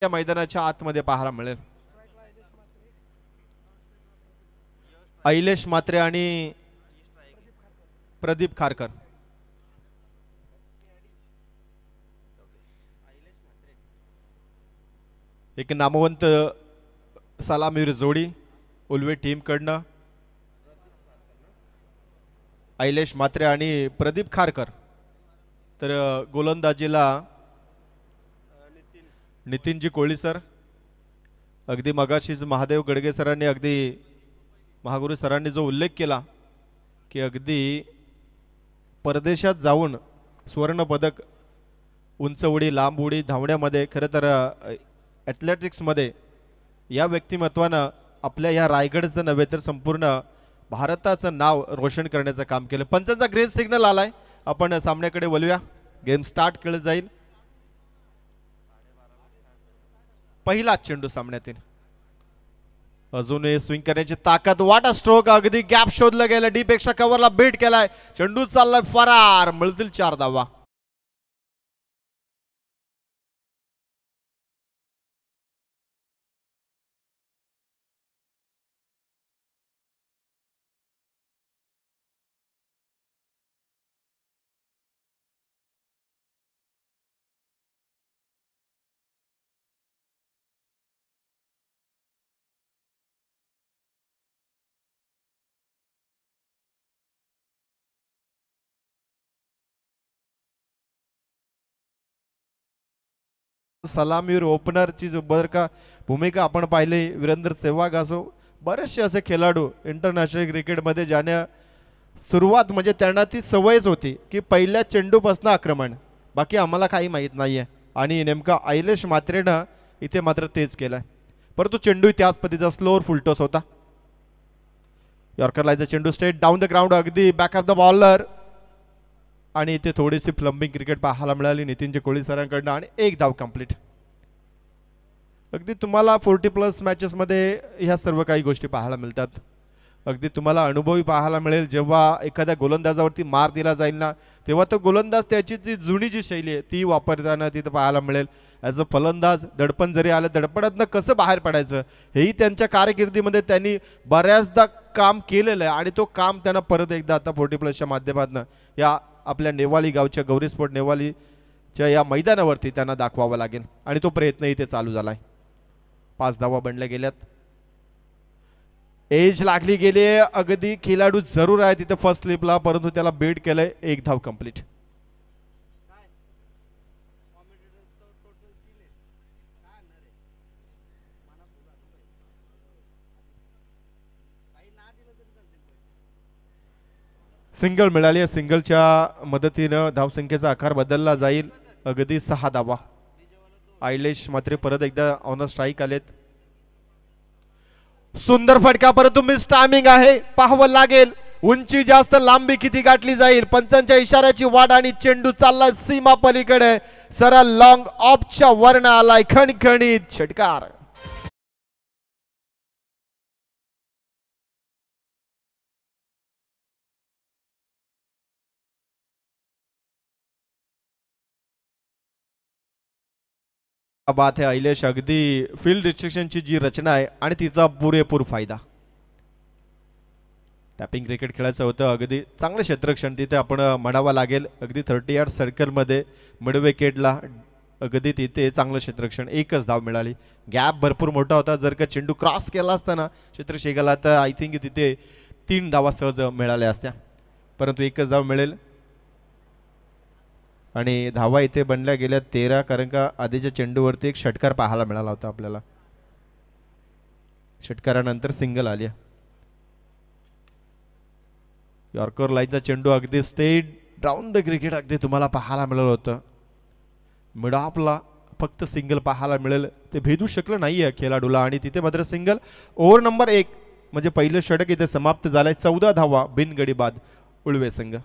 या मैदानाच्या आतमध्ये पाहायला मिळेल. ऐलेश मात्रे आणि प्रदीप खारकर. एक नामवंत सलामीवीर जोडी उल्वे टीम कडनं ऐलेश मात्रे आणि प्रदीप खारकर. तर गोलंदाजीला नितीनजी कोळी सर. अगदी मगाशीच महादेव गडगे सरांनी अगदी महागुरु सरांनी जो उल्लेख केला की अगदी परदेशात जाऊन स्वर्ण पदक उंच उडी लांब उडी धावण्यामध्ये खरं तर ॲथलेटिक्समध्ये या व्यक्तिमत्वानं आपल्या या रायगडचं नव्हे तर संपूर्ण भारताचं नाव रोशन करण्याचं काम केलं. पंचांचा ग्रीन सिग्नल आलाय. आपण सामन्याकडे वळूया. गेम स्टार्ट केलं जाईल. पहिला चेंडू सामन्यातील अजूनही स्विंग करण्याची ताकद. वाटा स्ट्रोक अगदी गॅप शोधलं गेलं. डी पेक्षा कव्हरला बीट केलाय. चेंडू चाललाय फरार. मिळतील 4 धावा. सलामीवर ओपनरची बर का भूमिका आपण पाहिली. वीरेंद्र सेहवाग असो बरेचसे असे खेळाडू इंटरनॅशनल क्रिकेटमध्ये जाण्या सुरुवात म्हणजे त्यांना ती सवयच होती की पहिल्या चेंडूपासून आक्रमण. बाकी आम्हाला काही माहीत नाहीये. आणि नेमका ऐलेश मात्रेनं इथे मात्र तेच केलंय. परंतु चेंडू त्याच पद्धतीचा स्लोअर फुलटॉस होता. यॉर्कर लाईनचा चेंडू स्ट्रेट डाऊन द ग्राउंड अगदी बॅक ऑफ द बॉलर. आणि इथे थोडीशी फ्लंबिंग क्रिकेट पाहायला मिळाली नितीनजी कोळी सरांकडनं आणि एक धाव कंप्लीट. अगदी तुम्हाला 40+ मॅचेसमध्ये ह्या सर्व काही गोष्टी पाहायला मिळतात. अगदी तुम्हाला अनुभवी पाहायला मिळेल. जेव्हा एखाद्या गोलंदाजावरती मार दिला जाईल ना तेव्हा तो गोलंदाज त्याची जी जुनी जी शैली आहे ती वापरताना तिथं पाहायला मिळेल. ॲज अ फलंदाज दडपण जरी आलं दडपणातनं कसं बाहेर पडायचं हेही त्यांच्या कारकिर्दीमध्ये त्यांनी बऱ्याचदा काम केलेलं आहे. आणि तो काम त्यांना परत एकदा आता 40+च्या माध्यमातून या आपल्या नेवाली गावच्या गौरी स्पोर्ट नेवालीच्या या मैदानावरती त्यांना दाखवावं लागेल. आणि तो प्रयत्न इथे चालू झालाय. 5 धावा बनल्या गेल्यात. एज लागली गेली. अगदी खेळाडू जरूर आहे तिथे फर्स्ट स्लिपला परंतु त्याला बीट केलंय. एक धाव कंप्लीट. सिंगल मिळाली. सिंगलच्या मदतीनं धावसंख्येचा आकार बदलला जाईल. अगदी 6 धावा. ऐलेश मात्र परत एकदा ऑन स्ट्राईक आलेत. सुंदर फटका परंतु मिस टायमिंग आहे. पाहावं लागेल उंची जास्त लांबी किती गाठली जाईल. पंचांच्या इशाऱ्याची वाट आणि चेंडू चालला सीमा पलीकडे. सरळ लॉंग ऑफच्या वर्ण आलाय. खणखणीत षटकार. बात है ऐलेश अगदी फील्ड रिस्ट्रिक्शनची जी रचना आहे आणि तिचा पुरेपूर फायदा. टॅपिंग क्रिकेट खेळायचं होतं. अगदी चांगलं क्षेत्रक्षण तिथे आपण म्हणावं लागेल. अगदी 30 यार्ड सर्कलमध्ये मिड विकेटला अगदी तिथे चांगलं क्षेत्रक्षण. एकच धाव मिळाली. गॅप भरपूर मोठा होता. जर का चेंडू क्रॉस केला असताना क्षेत्रक्षेत्राला तर आय थिंक तिथे 3 धावा सहज मिळाल्या असत्या. परंतु एकच धाव मिळेल. आणि धावा इथे बनल्या गेल्या 13 कारण का आधीच्या चेंडूवरती एक षटकार पाहायला मिळाला होता आपल्याला. षटकारानंतर सिंगल आली. यॉर्कर लाईनचा चेंडू अगदी स्टेट डाऊन द क्रिकेट अगदी तुम्हाला पाहायला मिळालं होतं. मिड ऑफला फक्त सिंगल पाहायला मिळेल ते भेदू शकलं नाहीये खेळाडूला. आणि तिथे मात्र सिंगल. ओव्हर नंबर 1 म्हणजे पहिलं षटक इथे समाप्त झालंय. 14 धावा बिनगडी बाद उळवे संघ.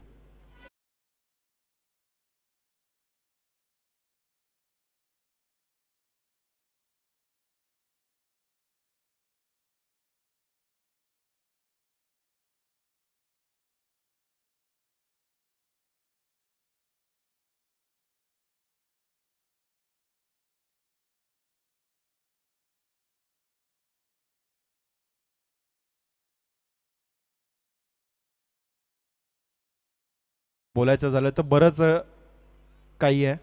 बोलायचं झालं तर बरंच काही आहे,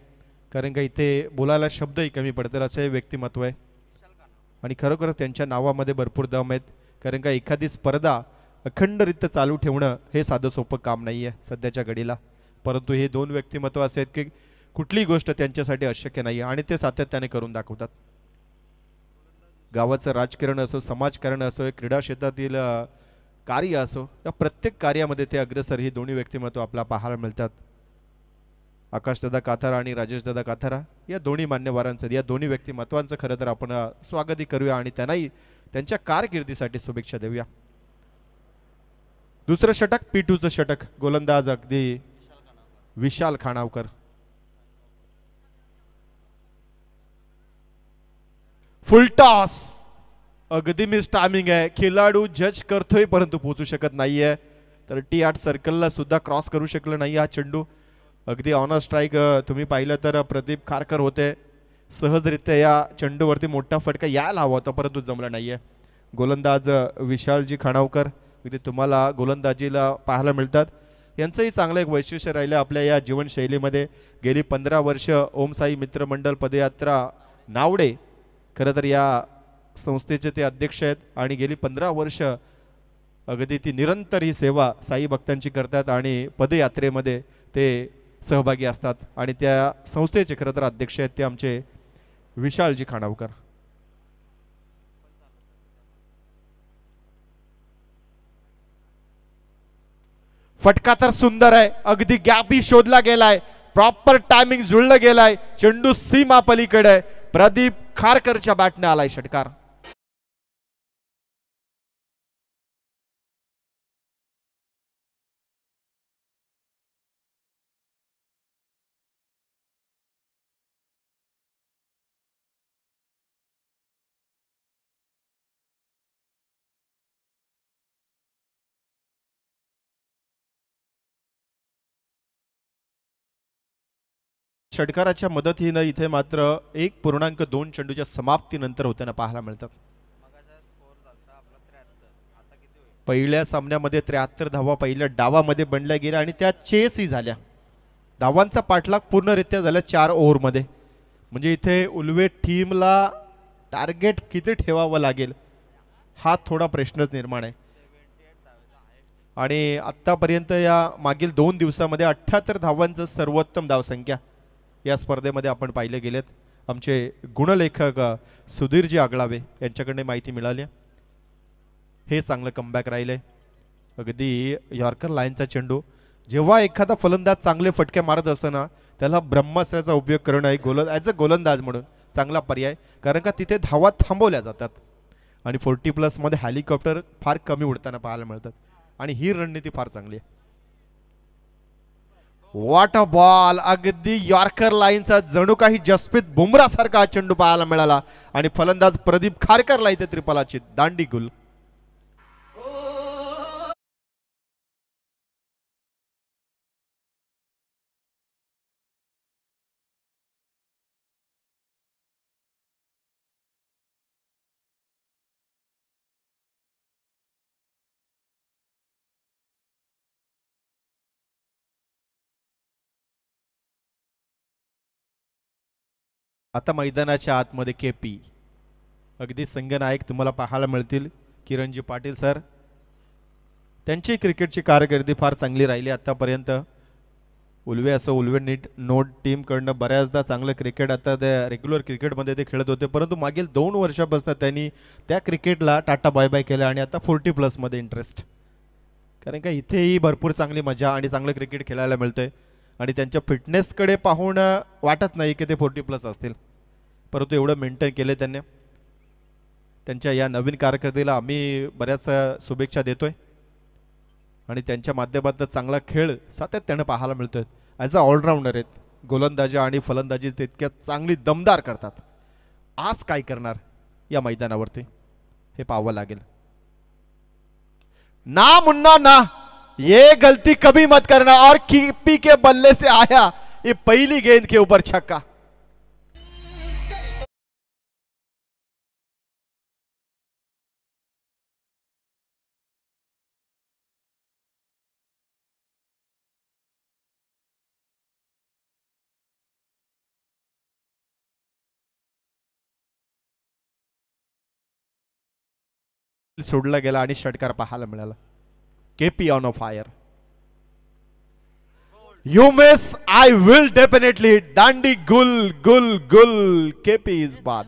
कारण का इथे बोलायला शब्दही कमी पडतात असं हे व्यक्तिमत्व आहे. आणि खरोखर त्यांच्या नावामध्ये भरपूर दम आहेत, कारण का एखादी स्पर्धा अखंडरित्या चालू ठेवणं हे साधं सोपं काम नाही आहे सध्याच्या घडीला. परंतु हे दोन व्यक्तिमत्व असे आहेत की कुठलीही गोष्ट त्यांच्यासाठी अशक्य नाही आहे आणि ते सातत्याने करून दाखवतात. गावाचं राजकारण असो, समाजकारण असो, क्रीडा क्षेत्रातील कार्य असो, या प्रत्येक कार्यामध्ये ते अग्रेसर ही दोन्ही व्यक्तिमत्व आपल्याला पाहायला मिळतात. आकाशदादा काथारा आणि राजेशदादा काथारा या दोन्ही मान्यवरांचं, या दोन्ही व्यक्तिमत्वांचं खरं तर आपण स्वागतही करूया आणि त्यांनाही त्यांच्या कारकिर्दीसाठी शुभेच्छा देऊया. दुसरं षटक P2चं षटक, गोलंदाज अगदी विशाल खाणावकर. फुल टॉस, अगदी मिस टायमिंग आहे, खेळाडू जज करतोय परंतु पोहोचू शकत नाहीये. तर T8 सर्कलला सुद्धा क्रॉस करू शकलं नाही हा चेंडू. अगदी ऑन स्ट्राईक तुम्ही पाहिलं तर प्रदीप खारकर होते, सहजरित्या या चेंडूवरती मोठा फटका यायला हवा होता परंतु जमला नाहीये. गोलंदाज विशालजी खाणावकर अगदी तुम्हाला गोलंदाजीला पाहायला मिळतात. यांचंही चांगलं एक वैशिष्ट्य राहिलं आपल्या या जीवनशैलीमध्ये. गेली 15 वर्ष ओम साई मित्रमंडळ पदयात्रा नावडे खरं तर या संस्थेचे ते अध्यक्ष आहेत आणि गेली 15 वर्ष अगदी ती निरंतर ही सेवा साई भक्तांची करतात आणि पदयात्रेमध्ये ते सहभागी असतात आणि त्या संस्थेचे खरं तर अध्यक्ष आहेत ते आमचे विशालजी खाणावकर. फटका तर सुंदर आहे, अगदी गॅपही शोधला गेलाय, प्रॉपर टायमिंग जुळलं गेलाय, चेंडू सीमा पलीकडे प्रदीप खारकरच्या बॅटने आलाय षटकार. षटकाराच्या मदतीनं इथे मात्र 1.2 चेंडूच्या समाप्तीनंतर होताना पाहायला मिळतात. पहिल्या सामन्यामध्ये 73 धावा पहिल्या डावामध्ये बनल्या गेल्या आणि त्या चेसही झाल्या. धावांचा पाठलाग पूर्णरित्या झाला 4 ओव्हरमध्ये. म्हणजे इथे उल्वे टीमला टार्गेट किती ठेवावं लागेल हा थोडा प्रश्नच निर्माण आहे. आणि आत्तापर्यंत या मागील 2 दिवसामध्ये 78 धावांचं सर्वोत्तम धावसंख्या या स्पर्धेमध्ये आपण पाहिले गेलेत. आमचे गुणलेखक सुधीरजी आगळावे यांच्याकडे माहिती मिळाली. हे चांगलं कमबॅक राहिले. अगदी यॉर्कर लाईनचा चेंडू, जेव्हा एखादा फलंदाज चांगले फटके मारत असतो ना त्याला ब्रह्मास्त्राचा उपयोग करणं एक ॲज अ गोलंदाज म्हणून चांगला पर्याय, कारण का तिथे धावा थांबवल्या जातात आणि 40+ मध्ये हेलिकॉप्टर फार कमी उडताना पाहायला मिळतात आणि ही रणनीती फार चांगली आहे. वॉट अ बॉल, अगदी यॉर्कर लाईनचा जणू काही जसप्रीत बुमरा सारखा चेंडू पाहायला मिळाला आणि फलंदाज प्रदीप खारकरला इथे त्रिपलाची दांडी गुल. आता मैदानाच्या आतमध्ये KP अगदी संघनायक तुम्हाला पाहायला मिळतील, किरणजी पाटील सर. त्यांची क्रिकेटची कारकिर्दी फार चांगली राहिली आतापर्यंत. उल्वे असो, उल्वे नीट नोट टीमकडनं बऱ्याचदा चांगलं क्रिकेट आता त्या रेग्युलर क्रिकेटमध्ये ते खेळत होते, परंतु मागील 2 वर्षापासून त्यांनी त्या क्रिकेटला टाटा बाय बाय केलं आणि आता 40+ मध्ये इंटरेस्ट, कारण का इथेही भरपूर चांगली मजा आणि चांगलं क्रिकेट खेळायला मिळतंय आणि त्यांच्या फिटनेसकडे पाहून वाटत नाही की ते 40+ असतील, परंतु एवढं मेंटेन केलं त्यांनी. त्यांच्या या नवीन कारकिर्दीला आम्ही बऱ्याच शुभेच्छा देतोय आणि त्यांच्या माध्यमातून चांगला खेळ सातत्याने पाहायला मिळतोय. ॲज अ ऑलराऊंडर आहेत, गोलंदाजी आणि फलंदाजी तितक्या चांगली दमदार करतात. आज काय करणार या मैदानावरती हे पाहावं लागेल. ना मुन्ना ना, ये गलती कभी मत करना. और KP के बल्ले से आया ये पहली गेंद के ऊपर छक्का. सोडला गेला आणि षटकार पाहायला मिळाला. KP on a fire. You miss I will definitely. Dandi Gul Gul Gul. KP is बाद.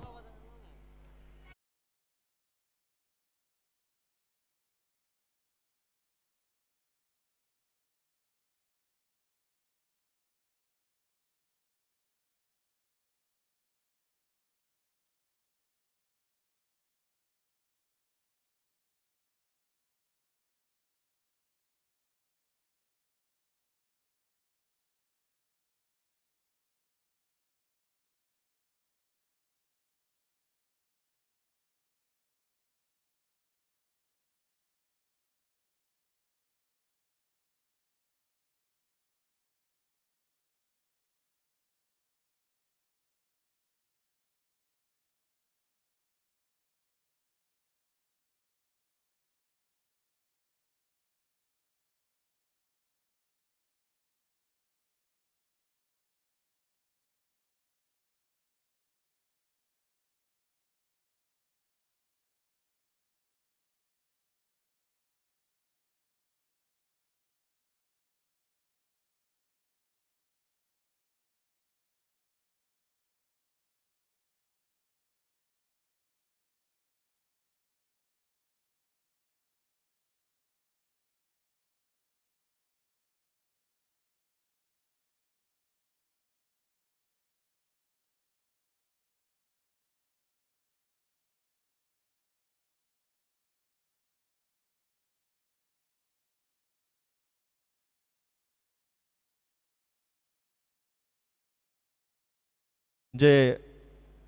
म्हणजे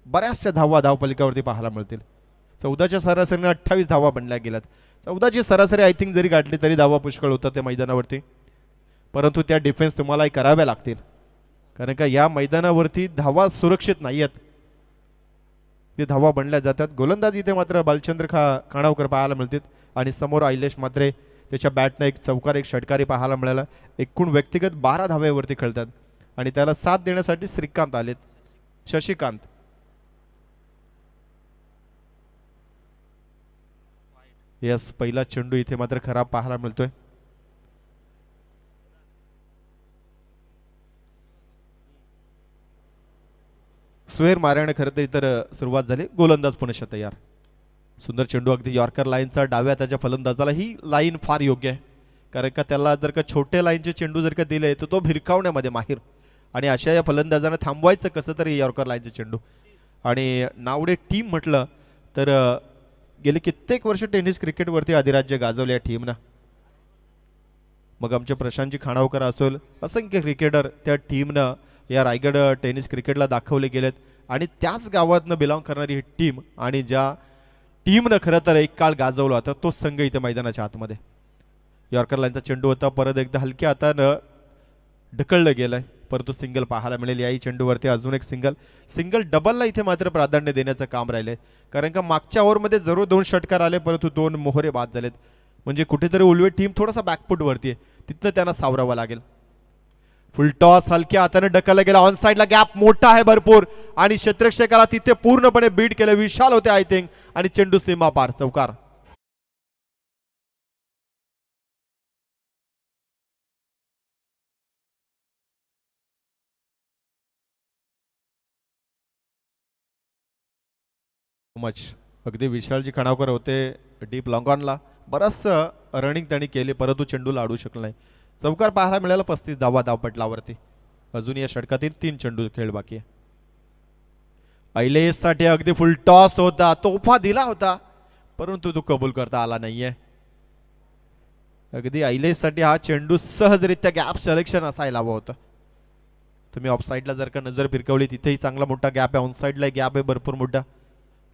बऱ्याचशा धावा धावपलिकावरती पाहायला मिळतील. 14च्या सरासरीने 28 धावा बनल्या गेल्यात. 14ची सरासरी आय थिंक जरी गाठली तरी धावा पुष्कळ होतात त्या मैदानावरती. परंतु त्या डिफेन्स तुम्हालाही कराव्या लागतील, कारण का या मैदानावरती धावा सुरक्षित नाही आहेत. ते धावा बनल्या जातात. गोलंदाज इथे मात्र बालचंद्र खाणावकर पाहायला मिळतात आणि समोर आयलेश मात्रे त्याच्या बॅटनं एक चौकार एक षटकारी पाहायला मिळाला. एकूण व्यक्तिगत 12 धाव्यावरती खेळतात आणि त्याला साथ देण्यासाठी श्रीकांत आलेत. शशिकांत. यस, पहिला चेंडू इथे मात्र खराब पाहायला मिळतोय. स्वेर मारण्याने खरं तर इतर सुरुवात झाली. गोलंदाज पुन्हा तयार. सुंदर चेंडू अगदी यॉर्कर लाईनचा डाव्या त्याच्या फलंदाजाला. ही लाईन फार योग्य आहे, कारण का त्याला जर का छोट्या लाईनचे चेंडू जर का दिले तर तो भिरकावण्यामध्ये माहीर. आणि अशा या फलंदाजांना थांबवायचं कसं तरी यॉर्कर लाईनचे चेंडू. आणि नावडे टीम म्हटलं तर गेले कित्येक वर्ष टेनिस क्रिकेटवरती अधिराज्य गाजवले या टीमनं. मग आमचे प्रशांतजी खाणावकर असेल, असंख्य क्रिकेटर त्या टीमनं या रायगड टेनिस क्रिकेटला दाखवले गेलेत. आणि त्याच गावातनं बिलॉंग करणारी ही टीम आणि ज्या टीमनं खरं तर एक काळ गाजवला होता तो संघ इथे मैदानाच्या आतमध्ये. यॉर्कर लाईनचा चेंडू होता, परत एकदा हलक्या हातानं ढकललं गेलंय, परंतु सिंगल पाहायला मिळेल. याही चेंडूवरती अजून एक सिंगल डबलला इथे मात्र प्राधान्य देण्याचं काम राहिले, कारण का मागच्या ओव्हरमध्ये जरूर 2 षटकार आले परंतु 2 मोहरे बाद झालेत. म्हणजे कुठेतरी उलवे टीम थोडासा बॅकफुटवरती आहे, तिथनं त्यांना सावरावं लागेल. फुल टॉस हलक्या हाताने ढकलला गेला. ऑन साईडला गॅप मोठा आहे भरपूर आणि क्षेत्ररक्षकाला तिथे पूर्णपणे बीट केलं. विशाल होते आय थिंक आणि चेंडू सीमा पार. चौकार. मच अगदी विशालजी खाणावकर होते डीप लॉंगॉनला. बरंच रनिंग त्यांनी केली परंतु चेंडूला अडू शकलं नाही. चौकार पाहायला मिळाला. 35 धावा धावपटलावरती. अजून या षटकातील 3 चेंडू खेळ बाकी आहे. साठी अगदी फुल टॉस होता, तोफा दिला होता परंतु तो कबूल करता आला नाहीये. अगदी साठी हा चेंडू सहजरित्या गॅप सिलेक्शन असायला हवं होतं. तुम्ही ऑफसाईडला जर का नजर फिरकवली तिथेही चांगला मोठा गॅप आहे, ऑनसाईडला गॅप आहे भरपूर मोठा.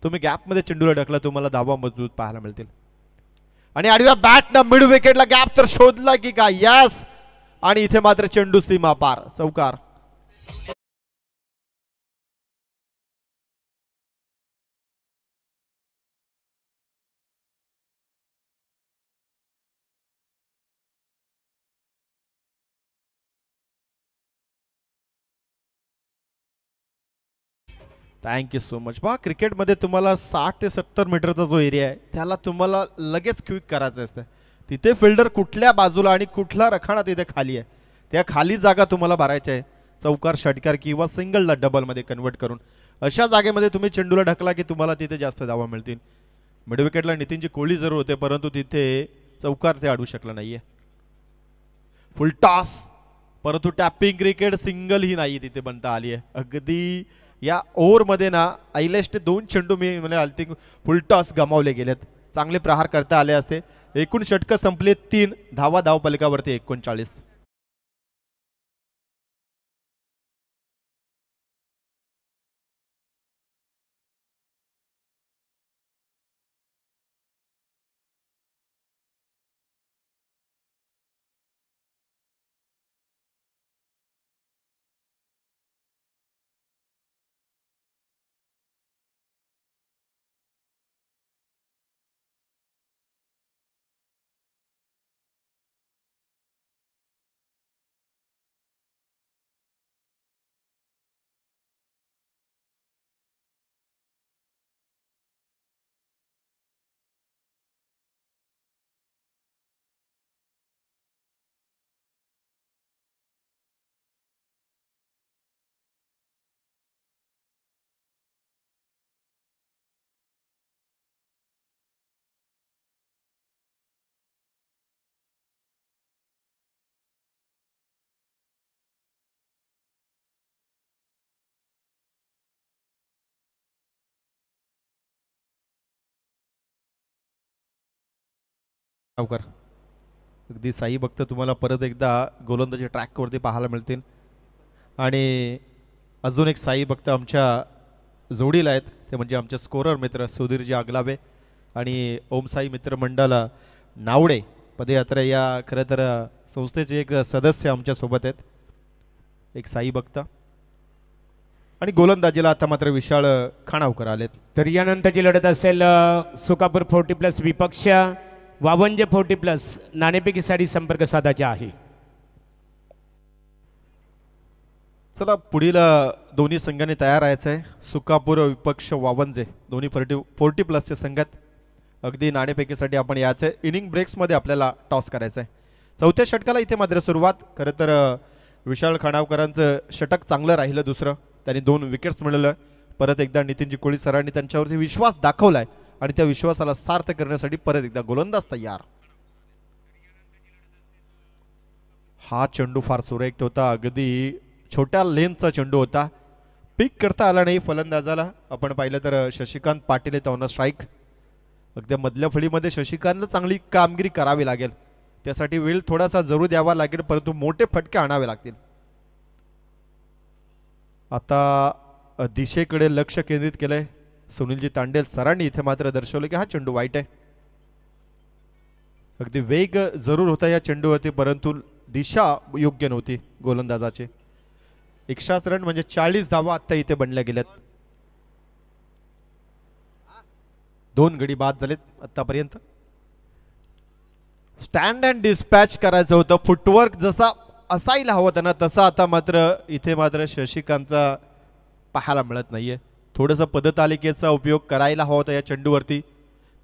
तुम्ही गॅपमध्ये चेंडूला ढकला तुम्हाला धावा मजबूत पाहायला मिळतील. आणि आडव्या बॅटनं मिड विकेटला गॅप तर शोधला की काय. यस, आणि इथे मात्र चेंडू सीमा पार. चौकार. Thank you so much. पहा क्रिकेटमध्ये तुम्हाला 60 ते 70 मीटरचा जो एरिया आहे त्याला तुम्हाला लगेच क्विक करायचं असतं. तिथे फिल्डर कुठल्या बाजूला आणि कुठला रखाना तिथे खाली आहे त्या खाली जागा तुम्हाला भरायच्या आहे. चौकार, षटकार किंवा सिंगलला डबलमध्ये कन्वर्ट करून अशा जागेमध्ये तुम्ही चेंडूला ढकला की तुम्हाला तिथे जास्त धावा मिळतील. मिडविकेटला नितीनची कोहली जरूर होते परंतु तिथे चौकार ते अडू शकला नाहीये. फुल टॉस परंतु टॅपिंग क्रिकेट सिंगल ही नाही तिथे बनता आली आहे. अगदी या ओव्हरमध्ये ना ऐलेशने 2 चेंडू मी म्हणजे आय थिंक फुल टॉस गमावले गेलेत. चांगले प्रहार करता आले असते. एकूण षटकं संपली 3 धावा धावपलकावरती 39. अगदी साई भक्त तुम्हाला परत एकदा गोलंदाजी ट्रॅकवरती पाहायला मिळतील. आणि अजून एक साई भक्त आमच्या जोडीला आहेत ते म्हणजे आमचे स्कोरर मित्र सुधीरजी आगलावे आणि ओम साई मित्र मंडळ नावडे पदयात्रा या खरं तर संस्थेचे एक सदस्य आमच्या सोबत आहेत. एक साई भक्त आणि गोलंदाजीला आता मात्र विशाल खाणावकर आलेत. तर यानंतरची लढत असेल सुकापूर 40+ विपक्ष वावंजे 40+ नाणेफेकीसाठी संपर्क साधायचा आहे. चला पुढील दोन्ही संघांनी तयार राहायचं आहे. सुकापूर विपक्ष वावंजे दोन्ही 40+चे संघात अगदी नाणेफेकीसाठी आपण यायचं आहे. इनिंग ब्रेक्समध्ये आपल्याला टॉस करायचं आहे. चौथ्या षटकाला इथे मात्र सुरुवात खरं तर विशाल खाणावकरांचं षटक चांगलं राहिलं. दुसरं त्यांनी 2 विकेट्स मिळवलं. परत एकदा नितीनजी कोळी सरांनी त्यांच्यावरती विश्वास दाखवलाय आणि त्या विश्वासाला सार्थ करण्यासाठी परत एकदा गोलंदाज तयार. हा चेंडू फार सुरेख होता. अगदी छोट्या लेनचा चेंडू होता. पिक करता आला नाही फलंदाजाला. आपण पाहिलं तर शशिकांत पाटील त्यांना स्ट्राईक. अगदी मधल्या फळीमध्ये शशिकांतला चांगली कामगिरी करावी लागेल. त्यासाठी वेळ थोडासा जरूर द्यावा लागेल परंतु मोठे फटके आणावे लागतील. आता दिशेकडे लक्ष केंद्रित केलंय सुनीलजी तांडेल सरांनी. इथे मात्र दर्शवलं की हा चेंडू वाईट आहे. अगदी वेग जरूर होता या चेंडूवरती परंतु दिशा योग्य नव्हती गोलंदाजाची. 100 रन म्हणजे 40 धावा आता इथे बनल्या गेल्यात. 2 गडी बाद झालेत आतापर्यंत. स्टँड अँड डिस्पॅच करायचं होतं. फुटवर्क जसा असायला हवं त्यांना तसा आता मात्र इथे मात्र शशिकांतचा पाहायला मिळत नाहीये. थोडंसं पदतालिकेचा उपयोग करायला हवा होता या चेंडूवरती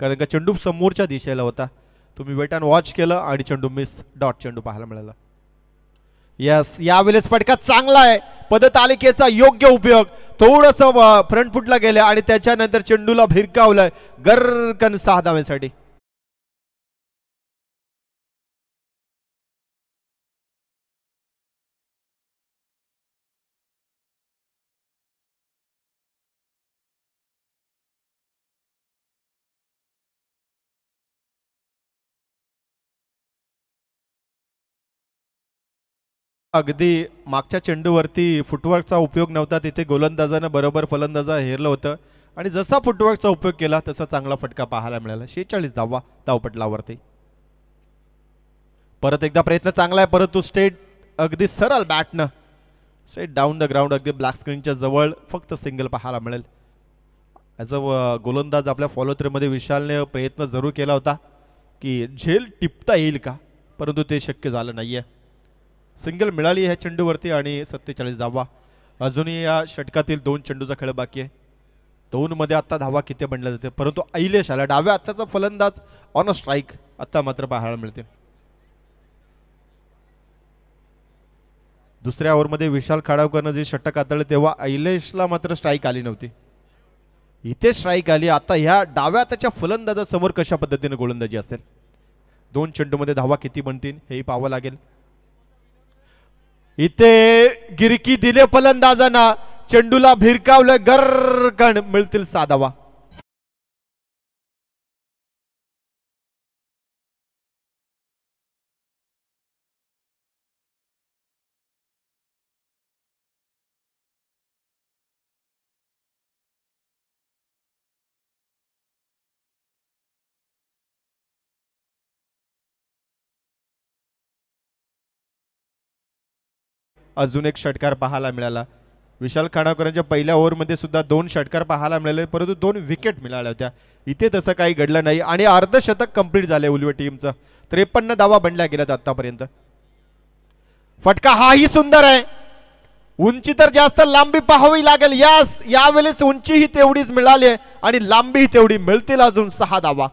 कारण का चेंडू समोरच्या दिशेला होता. तुम्ही वेट अँड वॉच केलं आणि चेंडू मिस डॉट चेंडू पाहायला मिळाला. यस यावेळेस फटका चांगला आहे. पदतालिकेचा योग्य उपयोग. थोडंसं फ्रंट फुटला गेलं आणि त्याच्यानंतर चेंडूला भिरकावलंय गरकन 6 धावेसाठी. अगदी मागच्या चेंडूवरती फुटवर्कचा उपयोग नव्हता. तिथे गोलंदाजानं बरोबर फलंदाजा हेरलं होतं आणि जसा फुटवर्कचा उपयोग केला तसा चांगला फटका पाहायला मिळाला. 46 धावा धावपटलावरती. परत एकदा प्रयत्न चांगला आहे परंतु स्टेट अगदी सरळ बॅटनं स्ट्रेट डाऊन द ग्राउंड अगदी ब्लॅक स्क्रीनच्या जवळ फक्त सिंगल पाहायला मिळेल. ॲज अ गोलंदाज आपल्या फॉलो थ्रूमध्ये विशालने प्रयत्न जरूर केला होता की झेल टिपता येईल का परंतु ते शक्य झालं नाहीये. सिंगल मिळाली ह्या चेंडूवरती आणि 47 धावा. अजूनही या षटकातील 2 चेंडूचा खेळ बाकी आहे. 2 मध्ये आता धावा किती बनल्या जाते, परंतु ऐलेश आला डाव्या हाताचा फलंदाज ऑन अ स्ट्राईक आता मात्र पाहायला मिळते. दुसऱ्या ओव्हरमध्ये विशाल खाडावकरनं जे षटक हाताळले तेव्हा ऐलेशला मात्र स्ट्राईक आली नव्हती. इथे स्ट्राईक आली. आता ह्या डाव्या हाताच्या फलंदाजासमोर कशा पद्धतीने गोलंदाजी असेल, 2 चेंडूमध्ये धावा किती बनतील हेही पाहावं लागेल. इथे गिरकी दिले फलंदाजांना, चेंडूला भिरकावलं, गरकण मिळतील 6 धावा. अजून एक षटकार पाहायला मिळाला. विशाल खाडावकरांच्या पहिल्या ओव्हरमध्ये सुद्धा 2 षटकार पाहायला मिळाले, परंतु 2 विकेट मिळाल्या होत्या. इथे तसं काही घडलं नाही आणि अर्धशतक कंप्लीट झाले उलवे टीमचं. 53 धावा बनल्या गेल्यात आतापर्यंत. फटका हाही सुंदर आहे. उंची तर जास्त, लांबी पाहावी लागेल. यावेळेस उंचीही तेवढीच मिळाली आहे आणि लांबीही तेवढी. मिळतील अजून 6 धावा.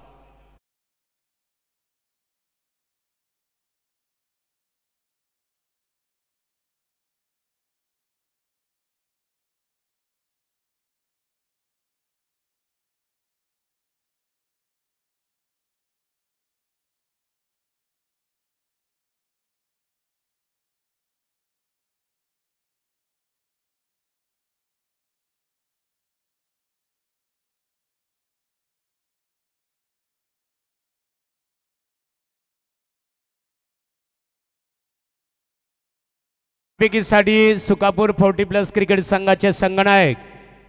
साठी सुकापूर 40+ क्रिकेट संघाचे संघनायक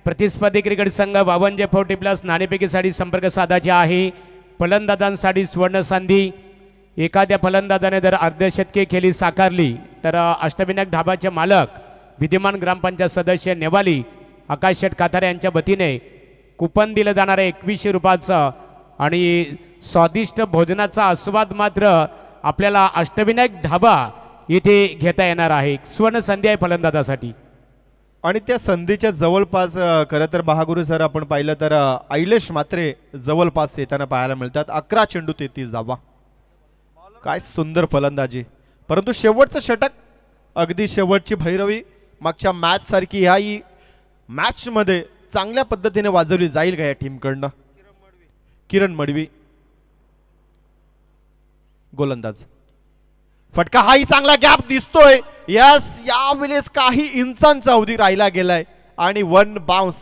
प्रतिस्पर्धी क्रिकेट संघ 52 40+ नाणेफेकीसाठी संपर्क साधायचे आहे. फलंदाजांसाठी स्वर्ण संधी. एखाद्या फलंदाजाने जर अर्धशतके खेळी साकारली तर अष्टविनायक ढाबाचे मालक विद्यमान ग्रामपंचायत सदस्य नेवाली आकाश शेठ काथारे यांच्या वतीने कुपन दिलं जाणार आहे 2100 रुपयाचं आणि स्वादिष्ट भोजनाचा आस्वाद मात्र आपल्याला अष्टविनायक ढाबा इथे घेता येणार आहे. स्वर्ण संधी आहे फलंदाजासाठी. आणि त्या संधीच्या जवळपास खरं तर महागुरु सर आपण पाहिलं तर ऐलेश मात्रे जवळपास येताना पाहायला मिळतात. 11 चेंडू 33 धावा. काय सुंदर फलंदाजी. परंतु शेवटचं षटक अगदी शेवटची भैरवी मागच्या मॅच सारखी ह्याही मॅच मध्ये चांगल्या पद्धतीने वाजवली जाईल का या टीमकडनं. किरण मडवी गोलंदाज. फटका हाही चांगला गॅप दिसतोय. यावेळेस काही इंचांचा अवधी राहिला गेलाय आणि 1 बाउन्स.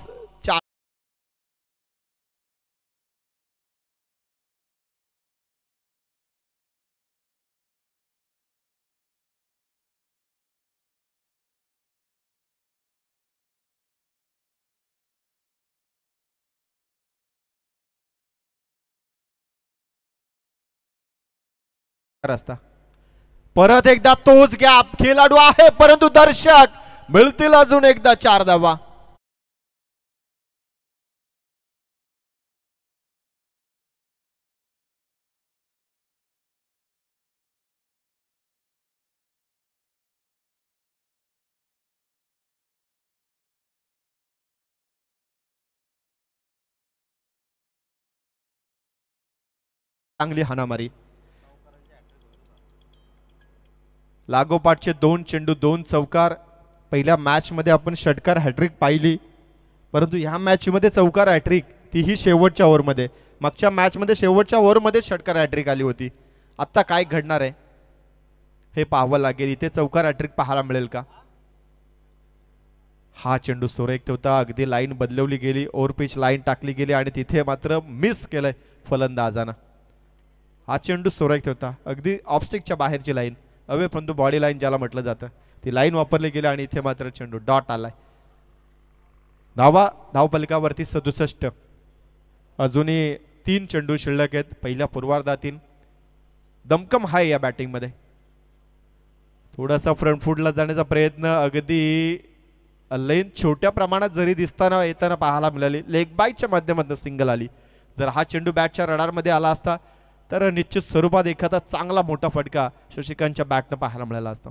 रस्ता परत एकदा तोच गॅप. खेळाडू आहे परंतु दर्शक मिळतील अजून एकदा 4 धावा. चांगली हाणामारी. लागोपाठचे 2 चेंडू 2 चौकार. पहिल्या मॅच मध्ये आपण षटकार हॅट्रिक पाहिली, परंतु ह्या मॅच मध्ये चौकार हॅट्रिक, तीही शेवटच्या ओव्हरमध्ये. मागच्या मॅच मध्ये शेवटच्या ओव्हरमध्ये षटकार हॅट्रिक आली होती. आता काय घडणार आहे हे पाहावं लागेल. इथे चौकार हॅट्रिक पाहायला मिळेल का. हा चेंडू सुरेख होता. अगदी लाईन बदलवली गेली, ओव्हरपिच लाईन टाकली गेली आणि तिथे मात्र मिस केलंय फलंदाजानं. हा चेंडू सुरेख होता. अगदी ऑफस्टिकच्या बाहेरची लाईन, अवे परंतु बॉडी लाईन ज्याला म्हटलं जातं ती लाईन वापरली गेली आणि इथे मात्र चेंडू डॉट आलाय. धावा धावफलकावरती 67. अजूनही 3 चेंडू शिल्लक आहेत पहिल्या पूर्वार्धातील. दमकम हाय या बॅटिंग मध्ये. थोडासा फ्रंट फुटला जाण्याचा प्रयत्न अगदी लेन छोट्या प्रमाणात जरी दिसताना येताना पाहायला मिळाली. लेग बाईच्या माध्यमातून सिंगल आली. जर हा चेंडू बॅटच्या रडारमध्ये आला असता तर निश्चित स्वरूपात एखादा चांगला मोठा फटका शशिकांतच्या बॅटनं पाहायला मिळाला असता.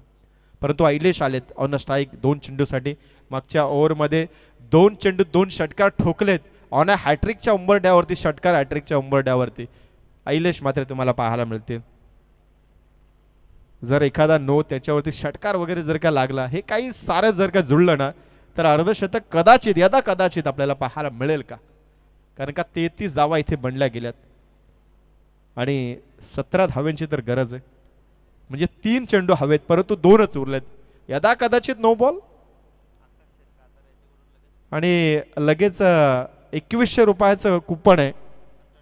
परंतु ऐलेश आलेत ऑन स्ट्राईक 2 चेंडूसाठी. मागच्या ओव्हरमध्ये 2 चेंडू 2 षटकार ठोकलेत ऑन अ हॅट्रिकच्या उंबरड्यावरती, षटकार हॅट्रिकच्या उंबरड्यावरती ऐलेश मात्र तुम्हाला पाहायला मिळतील. जर एखादा नो त्याच्यावरती षटकार वगैरे जर का लागला, हे काही सारं जर का जुळलं ना, तर अर्धशतक कदाचित यदा कदाचित आपल्याला पाहायला मिळेल का. कारण का 33 धावा इथे बनल्या गेल्यात आणि 17 धाव्यांची तर गरज आहे. म्हणजे 3 चेंडू हवेत परंतु 2च उरलेत. यदा कदाचित नो बॉल आणि लगेच 2100 रुपयाचं कुपन आहे,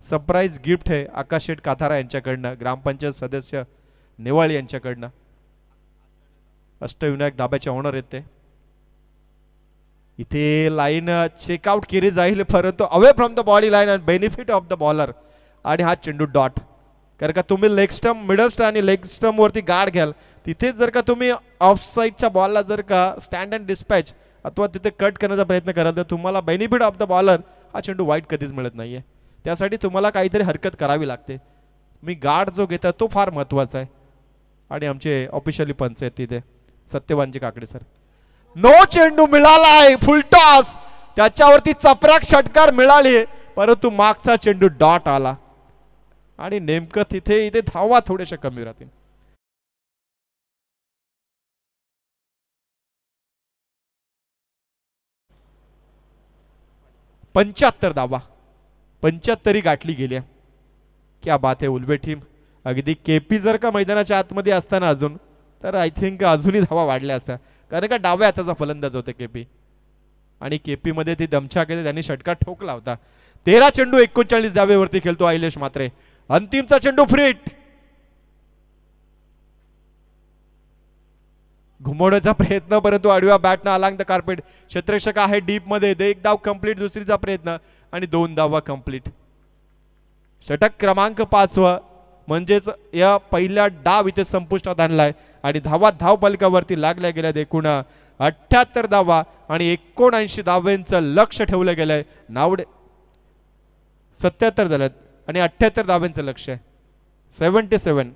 सरप्राईज गिफ्ट आहे आकाश शेठ काथारा यांच्याकडनं, ग्रामपंचायत सदस्य नेवाळी यांच्याकडनं. अष्टविनायक दाब्याचे ओनर आहेत ते. इथे लाईन चेकआउट केली जाईल परंतु away from the body line and benefit of the bowler. आणि हा चेंडू डॉट. कारण का तुम्ही लेग स्टम्प, मिडल स्टम्प आणि लेग स्टम्प वरती गार्ड घ्याल, तिथेच जर का तुम्ही ऑफ साईडच्या बॉलला जर का स्टँड अँड डिस्पॅच अथवा तिथे कट करण्याचा प्रयत्न कराल तर तुम्हाला बेनिफिट ऑफ द बॉलर हा चेंडू वाईट कधीच मिळत नाहीये. त्यासाठी तुम्हाला काहीतरी हरकत करावी लागते. मी गार्ड जो घेता तो फार महत्वाचा आहे. आणि आमचे ऑफिशियली पंच आहेत तिथे सत्यवानजी काकडे सर. नो चेंडू मिळालाय, फुलटॉस, त्याच्यावरती चपराक षटकार मिळाली परंतु मागचा चेंडू डॉट आला आणि नेमकं तिथे इथे धावा थोडेशा कमी राहतील. 75 धावा, 75 गाठली गेल्या. क्या बात आहे उलवे टीम. अगदी केपी जर का मैदानाच्या आतमध्ये असताना अजून तर आय थिंक अजूनही धावा वाढल्या असत्या. कारण का डाव्या हाताचा फलंदाज होते केपी आणि केपी मध्ये ती दमछाक आहे, त्यांनी षटकार ठोकला होता. 13 चेंडू 39 धावेवरती खेळतो ऐलेश मात्रे. अंतिमचा चेंडू फ्रीट. घुमवण्याचा प्रयत्न परंतु आडव्या बॅटनं अलांग द कार्पेट. क्षेत्ररक्षक आहे डीप मध्ये. एक धाव कंप्लीट, दुसरीचा प्रयत्न आणि 2 धावा कंप्लीट. षटक क्रमांक 5 म्हणजेच या पहिल्या डाव इथे संपुष्टात आणलाय आणि धावा धावफलकावरती लागल्या गेल्यात. एकूण 78 धावा आणि 79 धाव्यांचं लक्ष ठेवलं गेलंय. नावडे 77 झाल्यात आणि 78 धाव्यांचं लक्ष आहे. 77.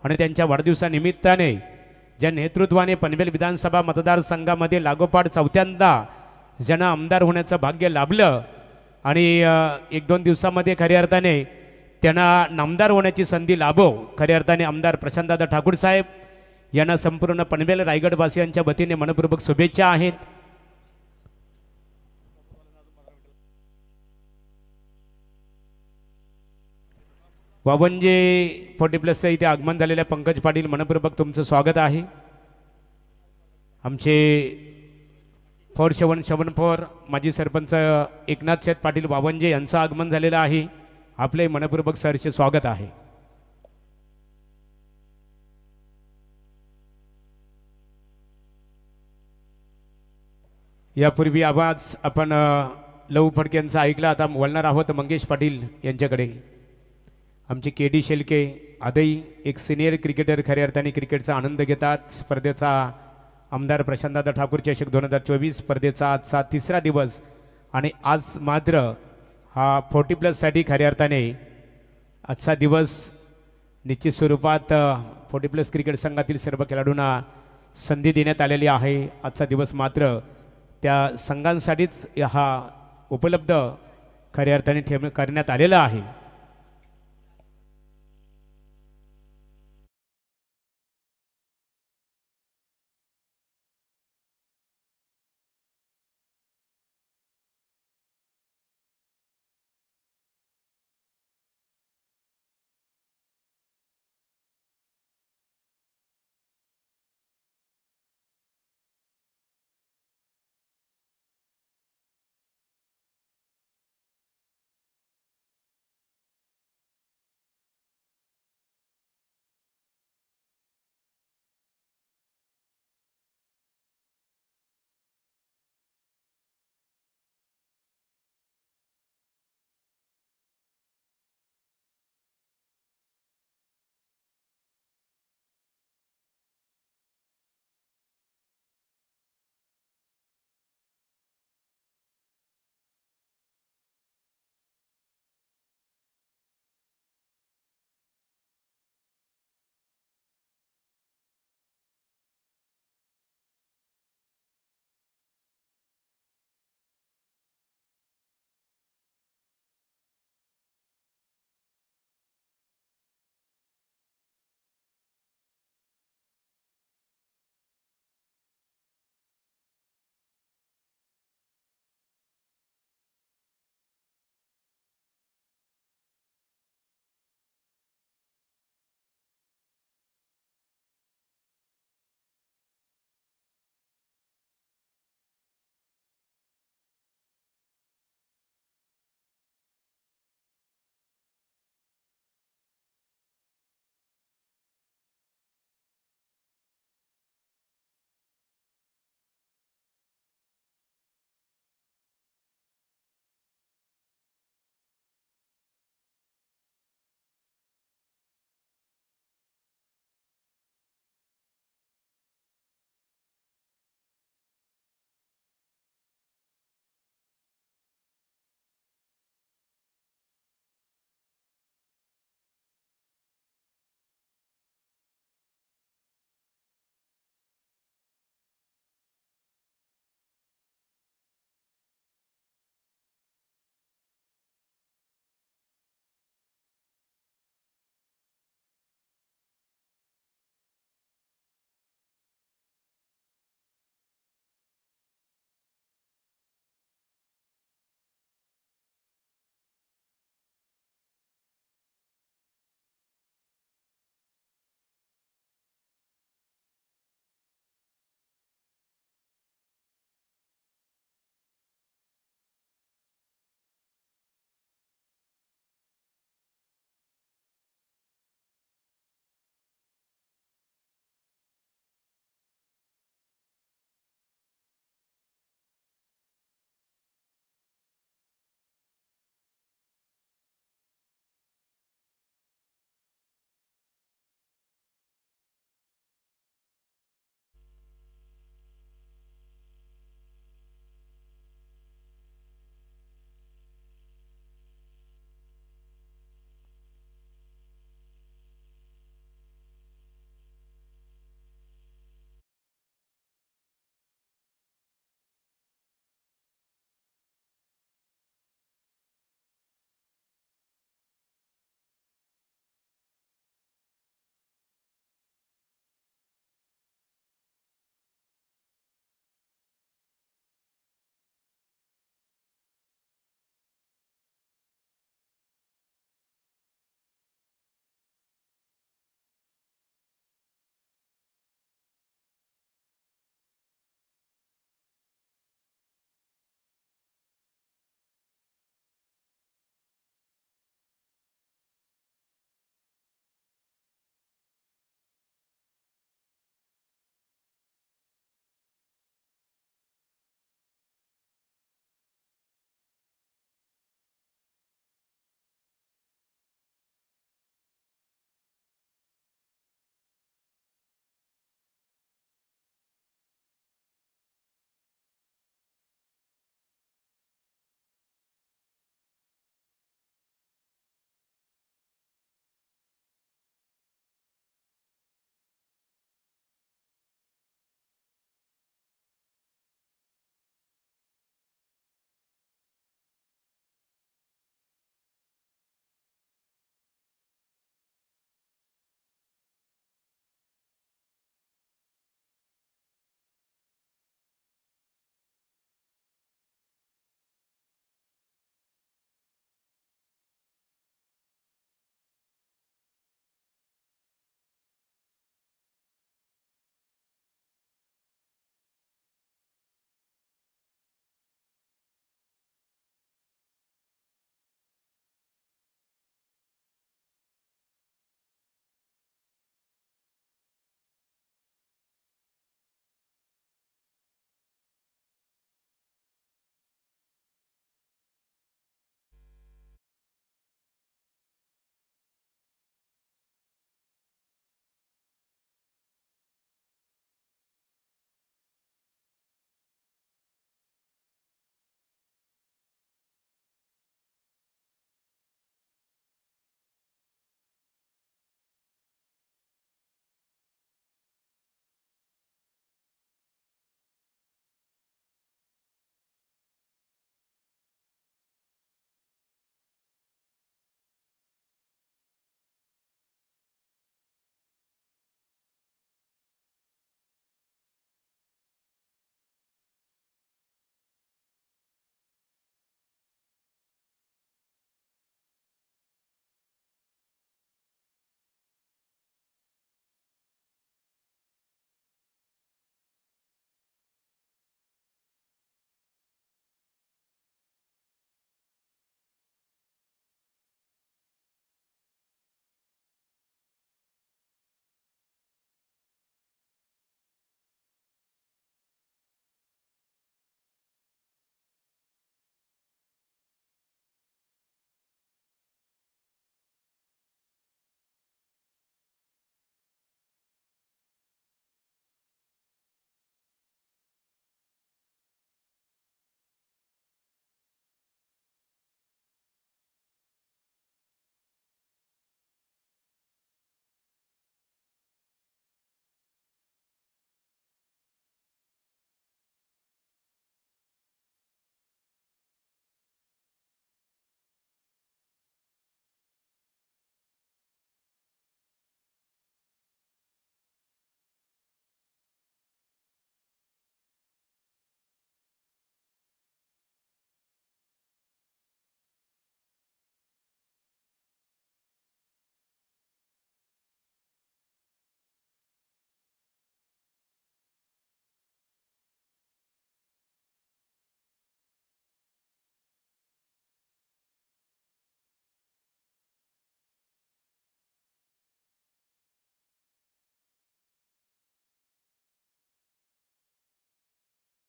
आणि त्यांच्या वाढदिवसानिमित्ताने ज्या नेतृत्वाने पनवेल विधानसभा मतदारसंघामध्ये लागोपाठ 4थ्यांदा ज्यांना आमदार होण्याचं भाग्य लाभलं आणि 1-2 दिवसामध्ये खऱ्या अर्थाने त्यांना नामदार होण्याची संधी लाभो. खऱ्या अर्थाने आमदार प्रशांतदादा ठाकूर साहेब यांना संपूर्ण पनवेल रायगडवासियांच्या वतीने मनपूर्वक शुभेच्छा आहेत. वावंजे 40+ इथे आगमन झालेल्या पंकज पाटील, मनपूर्वक तुमचं स्वागत आहे. आमचे 4774 माजी सरपंच एकनाथ शेठ पाटील वावंजे यांचं आगमन झालेलं आहे. आपले मनपूर्वक सरचे स्वागत आहे. यापूर्वी आवाज आपण लव फडके यांचा ऐकला. आता वळणार आहोत मंगेश पाटील यांच्याकडे. आमचे के.डी. शेलके आदई एक सिनियर क्रिकेटर खऱ्या अर्थाने क्रिकेटचा आनंद घेतात. स्पर्धेचा आमदार प्रशांतदादा ठाकूर चषक 2024 स्पर्धेचा आजचा 3रा दिवस आणि आज मात्र हा 40+ साठी खऱ्या अर्थाने आजचा दिवस निश्चित स्वरूपात 40+ क्रिकेट संघातील सर्व खेळाडूंना संधी देण्यात आलेली आहे. आजचा दिवस मात्र त्या संघांसाठीच हा उपलब्ध खऱ्या अर्थाने करण्यात आलेला आहे.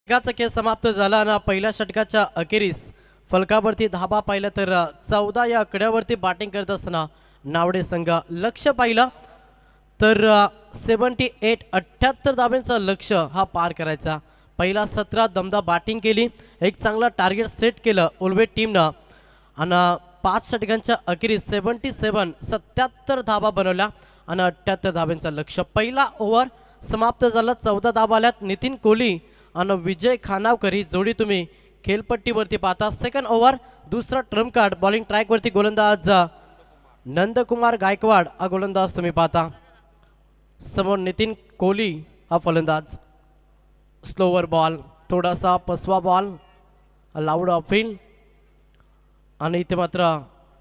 षटकाचा खेळ समाप्त झाला आणि पहिल्या षटकाच्या अखेरीस फलकावरती धाबा पाहिला तर 14 या आकड्यावरती बॅटिंग करत असताना नावडे संघ लक्ष पाहिलं तर 78 धाब्यांचा लक्ष हा पार करायचा। पहिला 17 दमदा बॅटिंग केली, एक चांगला टार्गेट सेट केलं उल्वे टीमनं आणि 5 षटकांच्या अखेरीस 77 धाबा बनवल्या आणि 78 धाब्यांचा लक्ष। पहिला ओव्हर समाप्त झाला, 14 धाबा आल्यात। नितीन कोहली आणि विजय खानावकर ही जोडी तुम्ही खेळपट्टीवरती पाहता। सेकंड ओव्हर दुसरा ट्रम्प कार्ड, बॉलिंग ट्रॅकवरती गोलंदाज नंदकुमार गायकवाड हा गोलंदाज तुम्ही पाहता। समोर नितीन कोहली हा फलंदाज। स्लोवर बॉल, थोडासा पसवा बॉल, लाऊड ऑफिल आणि इथे मात्र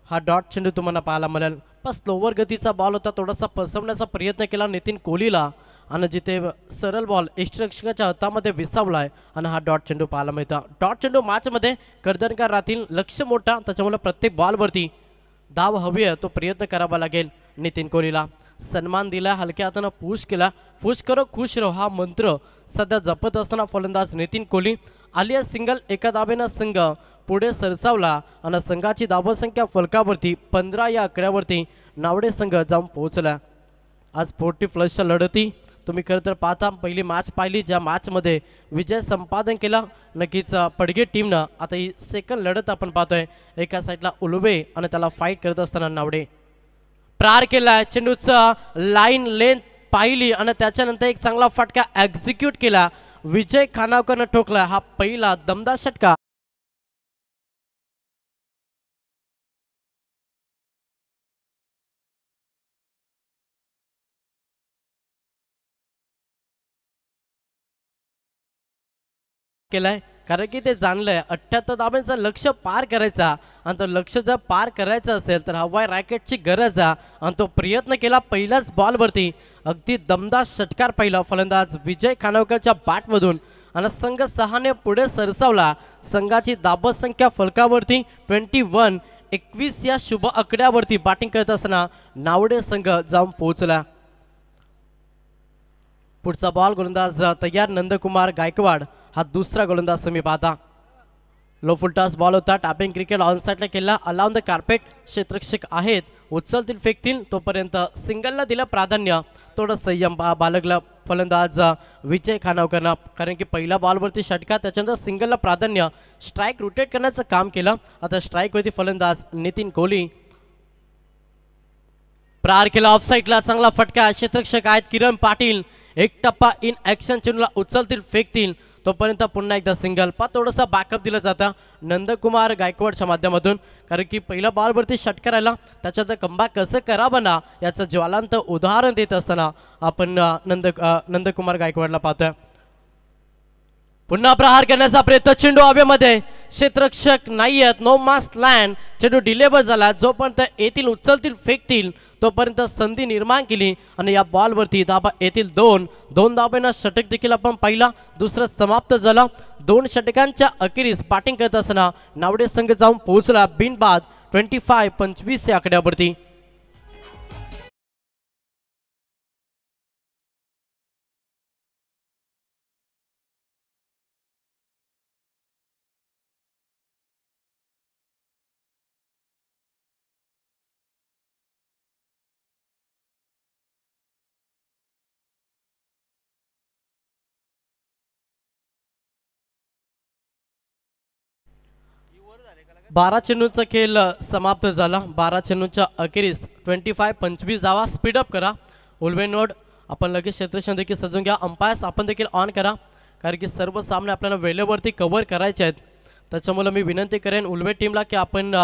हा डॉट चेंडू तुम्हाला पाहायला मिळेल। पण स्लोवर गतीचा बॉल होता, थोडासा पसवण्याचा प्रयत्न केला नितीन कोहलीला आणि जिथे सरळ बॉल यष्टिरक्षकाच्या हातामध्ये विसावलाय आणि हा डॉट चेंडू पाहायला मिळता। डॉट चेंडू मॅचमध्ये कर्दनकार राहतील, लक्ष मोठा, त्याच्यामुळे प्रत्येक बॉलवरती धाव हवी आहे तो प्रयत्न करावा लागेल। नितीन कोहलीला सन्मान दिला, हलक्या हातानं पुश केला, पुश करो खुश रहो हा मंत्र सध्या जपत असताना फलंदाज नितीन कोहली आलिया सिंगल, एका धावेनं संघ पुढे सरसावला आणि संघाची धावसंख्या फलकावरती 15 या आकड्यावरती नावडे संघ जाऊन पोहोचला। आज 40+ लढती तुम्ही खरं तर पाहता, पहिली मॅच पाहिली ज्या मॅचमध्ये विजय संपादन केला नक्कीच पडगे टीमनं। आता ही सेकंड लढत आपण पाहतोय, एका साईडला उलवे आणि त्याला फाईट करत असताना नावडे प्रार केला, चेंडूचा लाईन लेंथ पाहिली आणि त्याच्यानंतर एक चांगला फटका एक्झिक्यूट केला, विजय खानावकरनं ठोकला। हा पहिला दमदार षटका केलाय, कारण की ते जाणलंय 78 धाब्यांचं लक्ष पार करायचा आणि तो लक्ष जर पार करायचं असेल तर हवाई रॅकेटची गरज आहे आणि तो प्रयत्न केला। पहिल्याच बॉलवरती अगदी दमदार षटकार पाहिला फलंदाज विजय खानावकरच्या बॅटमधून आणि संघ 6 ने पुढे सरसावला। संघाची धाबसंख्या फलकावरती 21 या शुभ आकड्यावरती बॅटिंग करत असताना नावडे संघ जाऊन पोहोचला। पुढचा बॉल गोलंदाज तयार, नंदकुमार गायकवाड हा दुसरा गोलंदाज तुम्ही पाहता। लो फुलटॉस बॉल होता, टॅपिंग क्रिकेट ऑन साइडला केला, अलाउन द कार्पेट, क्षेत्ररक्षक आहेत उचलतील फेकतील तोपर्यंत सिंगलला दिलं प्राधान्य, थोडं संयम बाळगला फलंदाज विजय खानावकरनं, कारण की पहिल्या बॉलवरती षटका त्याच्यानंतर सिंगलला प्राधान्य, स्ट्राईक रोटेट करण्याचं काम केलं। आता स्ट्राईक होती फलंदाज नितीन कोहली, प्रार केला ऑफ साइडला, चांगला फटका, क्षेत्ररक्षक आहेत किरण पाटील, एक टप्पा इन ऍक्शन, चेंडूला उचलतील फेकतील तोपर्यंत पुन्हा एकदा सिंगल। पण थोडासा बॅकअप दिला जाता नंदकुमार गायकवाडच्या माध्यमातून, कारण की पहिल्या बॉलवरती षटकार आला, त्याच्यात कमबॅक कसं करावं ना याचं ज्वलंत उदाहरण देत असताना आपण नंदकुमार गायकवाडला पाहतोय। पुन्हा प्रहार करण्याचा प्रयत्न, चेंडू हवेमध्ये, क्षेत्ररक्षक नाही आहेत, नो मास लँड, चेंडू डिलेवर झाला, जोपर्यंत येतील उचलतील फेकतील तोपर्यंत संधी निर्माण केली आणि या बॉलवरती धाबा येतील 2 धाब्यांना षटक देखील आपण पाहिला। दुसरं समाप्त झालं, 2 षटकांच्या अखेरीस बॅटिंग करत असताना नावडे संघ जाऊन पोहोचला बिनबाद 25 या आकड्यावरती। बारा चेंडूंचा खेळ समाप्त झाला। 12 चेंडूंच्या अखेरीस 25 धावा, स्पीडअप करा उल्वे नोड, आपण लगेच क्षेत्ररक्षण देखील सजून घ्या, अंपायर्स आपण देखील ऑन करा, कारण की सर्व सामने आपल्याला वेळेवरती कव्हर करायचे आहेत। त्याच्यामुळे मी विनंती करेन उल्वे टीमला की आपण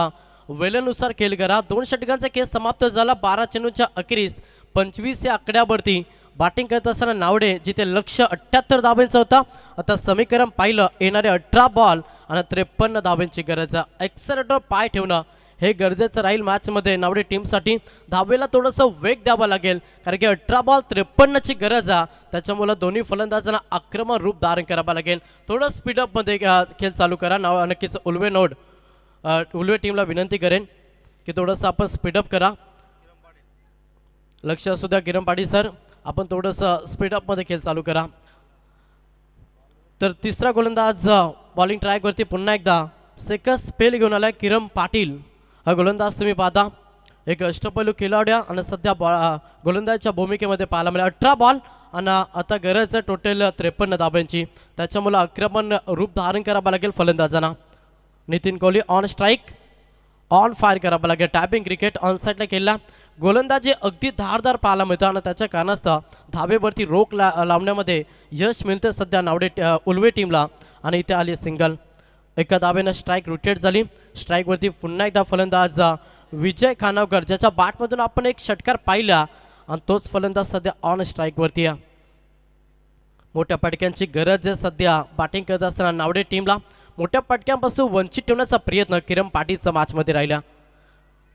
वेळेनुसार खेळ करा। 2 षटकांचा खेळ समाप्त झाला, 12 चेंडूंच्या अखेरीस 25 या आकड्यावरती बॅटिंग करत असताना नावडे, जिथे लक्ष 78 धाब्यांचं होता, आता समीकरण पाहिलं येणारे 18 बॉल आणि 53 धाब्यांची गरज आहे। एक्सेलरेटर पाय ठेवणं हे गरजेचं राहील मॅचमध्ये नावडे टीमसाठी। धावेला थोडंसं वेग द्यावा लागेल, कारण की 18 बॉल 53ची गरज आहे, त्याच्यामुळे दोन्ही फलंदाजांना आक्रमक रूप धारण करावं लागेल। थोडं स्पीडअपमध्ये खेळ चालू करा। नक्कीच उल्वे नोड उल्वे टीमला विनंती करेन की थोडंसं आपण स्पीडअप करा, लक्ष असू द्या किरण पाटील सर, आपण थोडंसं स्पीडअपमध्ये खेळ चालू करा। तर तिसरा गोलंदाज बॉलिंग ट्रॅकवरती पुन्हा एकदा सेकंड स्पेल घेऊन आलाय किरण पाटील. हा गोलंदाज तुम्ही पाहता एक अष्टपैलू खेळाडू आणि सध्या गोलंदाजच्या भूमिकेमध्ये पाहायला मिळाला. 18 बॉल आणि आता गरज आहे टोटल 53 धाब्यांची. त्याच्यामुळे आक्रमण रूप धारण करावं लागेल फलंदाजांना. Nitin Kohli on strike, on fire करावं लागेल. टॅपिंग क्रिकेट ऑन साईडला केला. गोलंदाजी अगदी धारदार पाहायला मिळतं आणि त्याच्या कारणास्तव धाबेवरती रोख लावण्यामध्ये यश मिळतं सध्या नावडे उल्वे टीमला. आणि इथे आली सिंगल. एका धाब्यानं स्ट्राईक रोटेट झाली. स्ट्राईकवरती पुन्हा एकदा फलंदाज विजय खानावकर, ज्याच्या बॅटमधून आपण एक षटकार पाहिला आणि तोच फलंदाज सध्या ऑन स्ट्राईकवरती आहे. मोठ्या फटक्यांची गरज आहे सध्या बॅटिंग करत असताना नावडे टीमला. मोठ्या पटक्यांपासून वंचित ठेवण्याचा प्रयत्न किरण पाटीलचा मॅचमध्ये राहिला.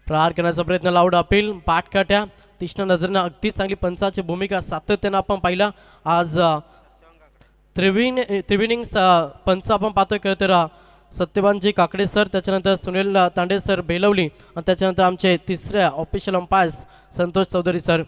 प्रहार करण्याचा प्रयत्न लावड अपील पाठकाट्या तीक्ष्ण नजरेनं अगदी चांगली पंचाची भूमिका सातत्यानं आपण पाहिला. आज त्रिविनिंग पंच आपण पाहतोय खरं तर सत्यवानजी काकडे सर, त्याच्यानंतर सुनील तांडे सर बेलवली आणि त्याच्यानंतर आमचे तिसऱ्या official umpires Santosh Chaudhari sir.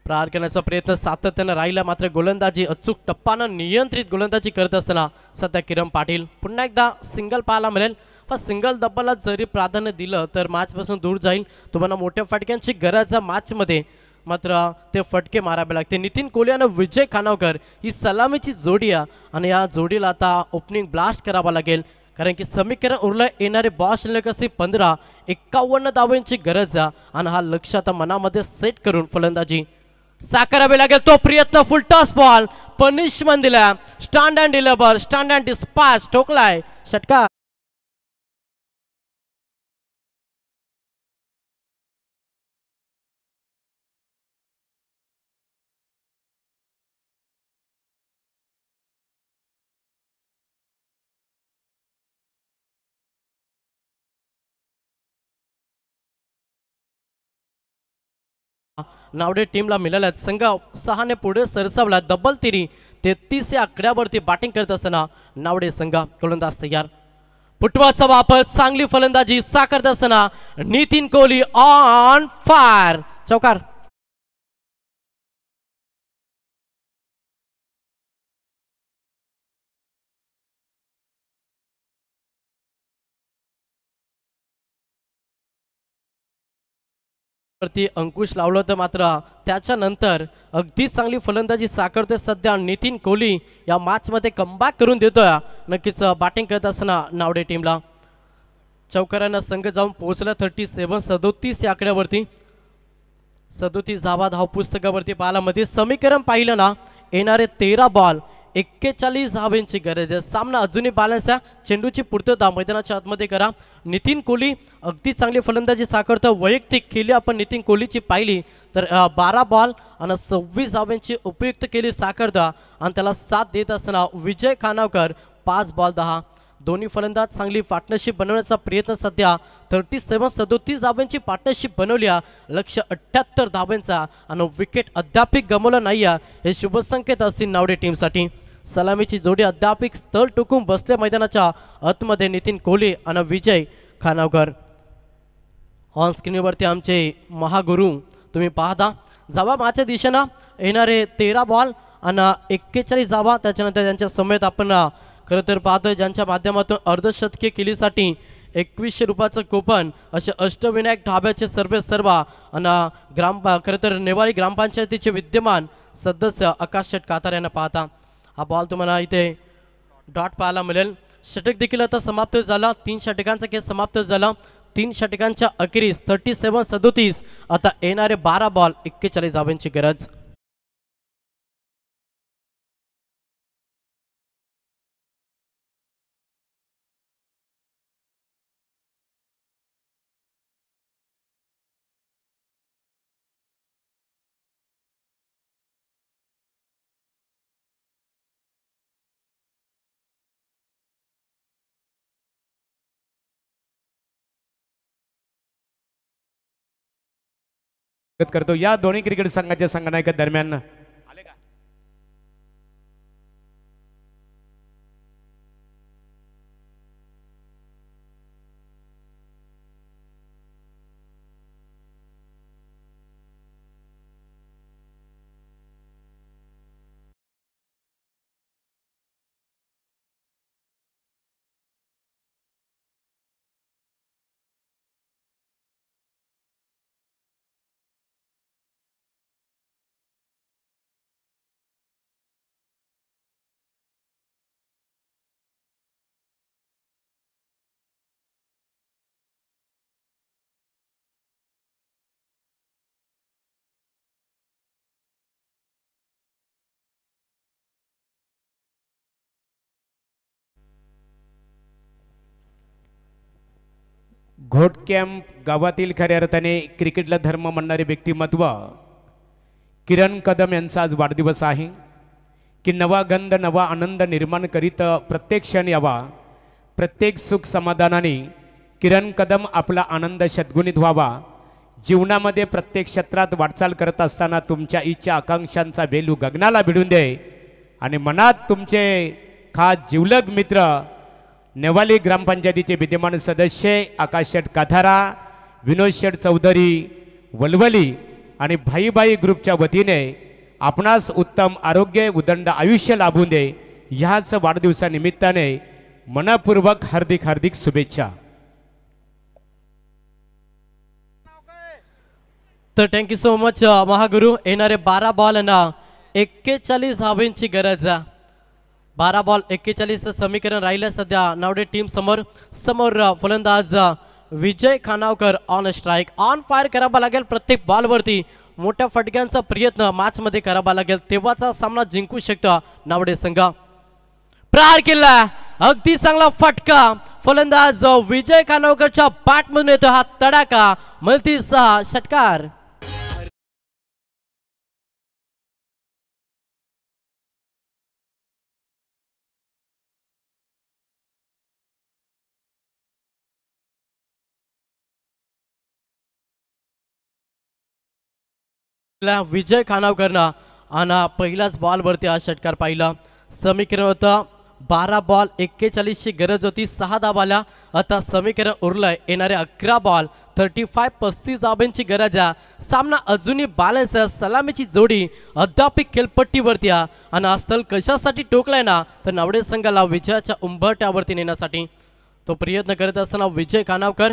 प्रहार करण्याचा प्रयत्न सातत्यानं राहिला, मात्र गोलंदाजी अचूक टप्पानं नियंत्रित गोलंदाजी करत असताना सध्या किरण पाटील. पुन्हा एकदा सिंगल पाहायला मिळेल. पण सिंगल डब्बाला जरी प्राधान्य दिलं तर मॅचपासून दूर जाईल. तुम्हाला मोठ्या फटक्यांची गरज आहे मॅचमध्ये, मात्र ते फटके मारावे लागते. नितीन कोहली आणि विजय खानावकर ही सलामीची जोडी आहे आणि या जोडीला आता ओपनिंग ब्लास्ट करावा लागेल, कारण की समीकरण उरलं. येणारे बॉस शिल्लक असे 15-51 धावांची गरज आहे आणि हा लक्ष आता मनामध्ये सेट करून फलंदाजी साकारावे लागेल. तो प्रयत्न फुल टॉस बॉल पनिशमेंट दिला. Stand and deliver, stand and dispatch ठोकलाय षटकार. नावडे टीमला मिळाल्या. संघ 6 पुढे सरसावला. डबल तिरी 33 या आकड्यावरती बॅटिंग करत असताना नावडे संघ गोलंदाज तयार. फुटबॉलचा वापर, चांगली फलंदाजी साकारत असताना नितीन कोहली ऑन फायर, चौकार. वरती अंकुश लावलं तर मात्र त्याच्यानंतर अगदी चांगली फलंदाजी साकारतोय सध्या नितीन कोहली. या मॅचमध्ये कमबॅक करून देतोय. नक्कीच बॅटिंग करत असताना नावडे टीमला चौकारांना संघ जाऊन पोहोचला 37 या आकड्यावरती. 37 धावा धाव पुस्तकावरती पाहायला मध्ये. समीकरण पाहिलं ना, येणारे 13 बॉल 41 धावांची गरज आहे. सामना अजूनही बॅलन्स आहे. चेंडूची पूर्तता मैदानाच्या आतमध्ये करा. नितीन कोहली अगदी चांगली फलंदाजी साकारतो. वैयक्तिक खेळी आपण नितीन कोहलीची पाहिली तर 12 बॉल आणि 26 धावांची उपयुक्त केली साकारता आणि त्याला साथ देत असताना विजय खानावकर 5 बॉल 10. दोन्ही फलंदाज चांगली पार्टनरशिप बनवण्याचा प्रयत्न सध्या 37 धावांची पार्टनरशिप बनवली. लक्ष 78 धावांचा आणि विकेट अद्याप गमवलं नाही. हे शुभ संकेत असतील नावडे टीमसाठी. सलामीची जोडी अद्याप स्थळ टोकून बसले मैदानाच्या आतमध्ये नितीन कोहली आणि विजय खानावकर. ऑन स्क्रीनवरती आमचे महागुरू तुम्ही पाहता. जावा माझ्या दिशेनं येणारे 13 बॉल आणि 41 धावा. त्याच्यानंतर त्यांच्या समेत आपण खरं तर पाहतोय ज्यांच्या माध्यमातून अर्धशतकीय केलीसाठी 2100 रुपयाचं कुपन असे अष्टविनायक ढाब्याचे सर्व आणि खरं तर नेवाळी ग्रामपंचायतीचे विद्यमान सदस्य आकाश शेट कातार यांना पाहता. हा बॉल तुम्हाला इथे डॉट पाहायला मिळेल. षटक देखील आता समाप्त झाला. 3 षटकांचा खेळ समाप्त झाला. 3 षटकांच्या अखेरीस 37-37 आता येणारे 12 बॉल 41 धावांची गरज. करतो या दोन्ही क्रिकेट संघाच्या संघनायका दरम्यान घोट कॅम्प गावातील खऱ्या अर्थाने क्रिकेटला धर्म म्हणणारे व्यक्तिमत्व किरण कदम यांचा आज वाढदिवस आहे की नवा गंध नवा आनंद निर्माण करीत प्रत्येक क्षण यावा, प्रत्येक सुख समाधानाने किरण कदम आपला आनंद शतगुणित व्हावा. जीवनामध्ये प्रत्येक क्षेत्रात वाटचाल करत असताना तुमच्या इच्छा आकांक्षांचा वेलू गगनाला भिडून दे आणि मनात तुमचे खास जिवलग मित्र नेवाली ग्रामपंचायतीचे विद्यमान सदस्य आकाश शेठ काथारा, विनोद शेठ चौधरी वलवली आणि भाईबाई ग्रुपच्या वतीने आपणास उत्तम आरोग्य उदंड आयुष्य लाभून दे ह्याच वाढदिवसानिमित्ताने मनपूर्वक हार्दिक हार्दिक शुभेच्छा. तर थँक्यू सो मच महागुरु. येणारे 12 बॉल ना 41 धावांची गरज. 12 बॉल 41 समीकरण राहिलं सध्या नावडे टीम समोर फलंदाज विजय खानावकर ऑन स्ट्राईक ऑन फायर करावा लागेल. प्रत्येक बॉलवरती मोठ्या फटक्यांचा प्रयत्न मॅच मध्ये करावा लागेल तेव्हाचा सामना जिंकू शकतो नावडे संघ. प्रहार केला, अगदी चांगला फटका फलंदाज विजय खानावकरच्या बॅट मधून येतो. हा तडाका मल्टी 6 षटकार. विजय खानावकरनं आणि पहिल्याच बॉलवरती हा षटकार पाहिला. समीकरण होतं 12 बॉल 41 ची गरज होती, 6 धावाला. आता समीकरण उरलंय येणारे 11 बॉल 35 धावांची गरज आहे. सामना अजूनही बॅलन्स आहे. सलामीची जोडी अद्याप खेळपट्टीवरती आहे आणि आस्थल कशासाठी टोकलाय ना तर नावडे संघाला विजयाच्या उंबरठ्यावरती नेण्यासाठी तो प्रयत्न करत असताना विजय खानावकर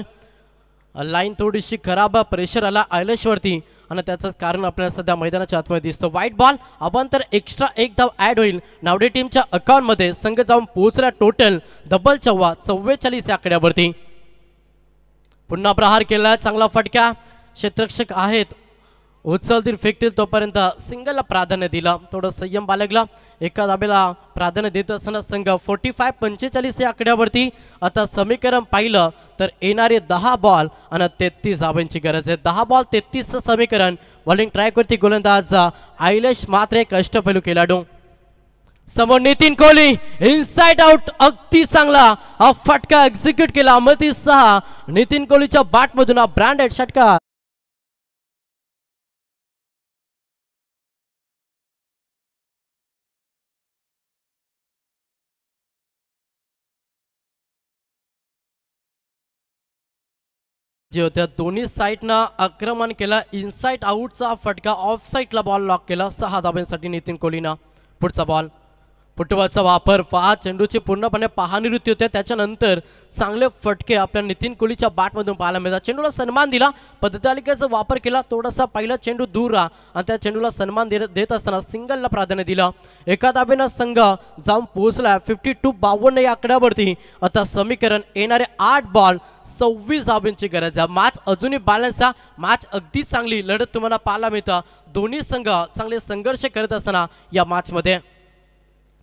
लाईन थोडीशी खराब, प्रेशर आला आयलेशवरती आणि त्याचंच कारण आपल्याला सध्या मैदानाच्या आतमध्ये दिसतो. वाईट बॉल अबांतर एक्स्ट्रा एक धाव ऍड होईल नावडे टीमच्या अकाउंटमध्ये. संघ जाऊन पोहोचला टोटल डबल 44 या आकड्यावरती. पुन्हा प्रहार केला, चांगला फटका. क्षेत्ररक्षक आहेत, उचलतील फेकतील तोपर्यंत सिंगलला प्राधान्य दिलं. थोडं संयम बाळगला. एका धाब्याला प्राधान्य देत असताना संघ 45 या आकड्यावरती. आता समीकरण पाहिलं तर येणारे 10 बॉल आणि 33 धावांची गरज आहे. 10 बॉल 33 समीकरण. बॉलिंग ट्रॅकवरती गोलंदाज आयलेश मात्र एक अष्टपैलू खेळाडू. समोर नितीन कोहली इनसाइड आउट, अगदी चांगला हा फटका एक्झिक्यूट केला. अमती 6 नितीन कोहलीच्या बॅट मधून हा ब्रँडेड षटकार. जे होत्या दोन्ही साईडनं आक्रमण केलं. इनसाइड आउटचा फटका, ऑफ साईडला बॉल लॉक केला 6 धावांसाठी नितीन कोहलीनं. पुढचा बॉल, फुटबॉलचा वापर, 5 चेंडूची पूर्णपणे पाहणीवृत्ती होते. त्याच्यानंतर चांगले फटके आपल्या नितीन कोहलीच्या बॅटमधून पाहायला मिळतात. चेंडूला सन्मान दिला, पद्धतालिकेचा वापर केला. थोडासा पहिला चेंडू दूर राहा आणि त्या चेंडूला सन्मान देत असताना सिंगलला प्राधान्य दिलं. एका धाब्यानं संघ जाऊन पोहोचला 52 या आकड्यावरती. आता समीकरण येणारे 8 बॉल 26 धावांची गरज आहे. मॅच अजूनही बॅलन्स आहे. मॅच अगदी चांगली लढत तुम्हाला पाहायला मिळतं. दोन्ही संघ चांगले संघर्ष करत असताना या मॅच मध्ये.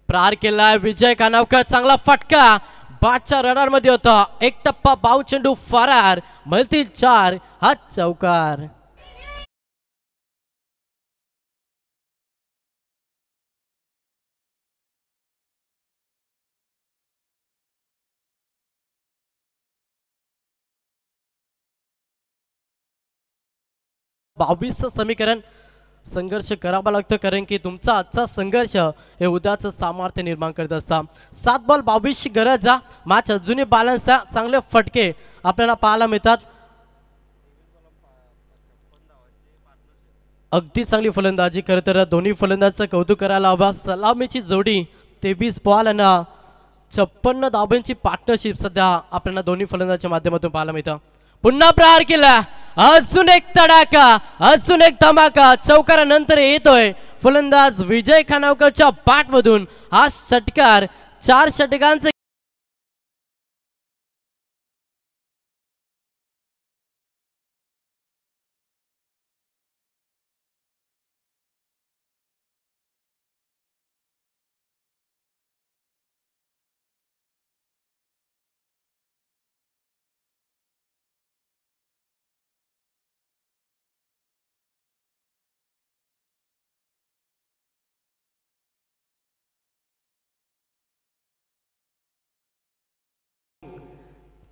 प्रहार केलाय विजय खानावकर, चांगला फटका बॅटच्या रडार मध्ये होता. एक टप्पा बाऊ चेंडू फरार, मिळतील 4 हा चौकार. समीकरण. संघर्ष करावा लागतो कारण की तुमचा आजचा संघर्ष हे उद्याचं सामर्थ्य निर्माण करत असता. 7 बॉल 22 ची गरज आहे. मॅच अजूनही बॅलन्स आहे. चांगले फटके आपल्याला पाहायला मिळतात. अगदी चांगली फलंदाजी करत तर दोन्ही फलंदाजाचं कौतुक करायला हवं. सलामीची जोडी 23 बॉल आणि 56 धावांची पार्टनरशिप सध्या आपल्याला दोन्ही फलंदाजाच्या माध्यमातून पाहायला मिळतं. पुन्हा प्रहार केला, अजून एक तडाका, अजून एक धमाका. चौकारानंतर येतोय फलंदाज विजय खानावकरच्या बॅट मधून हा षटकार. 4 षटकांचे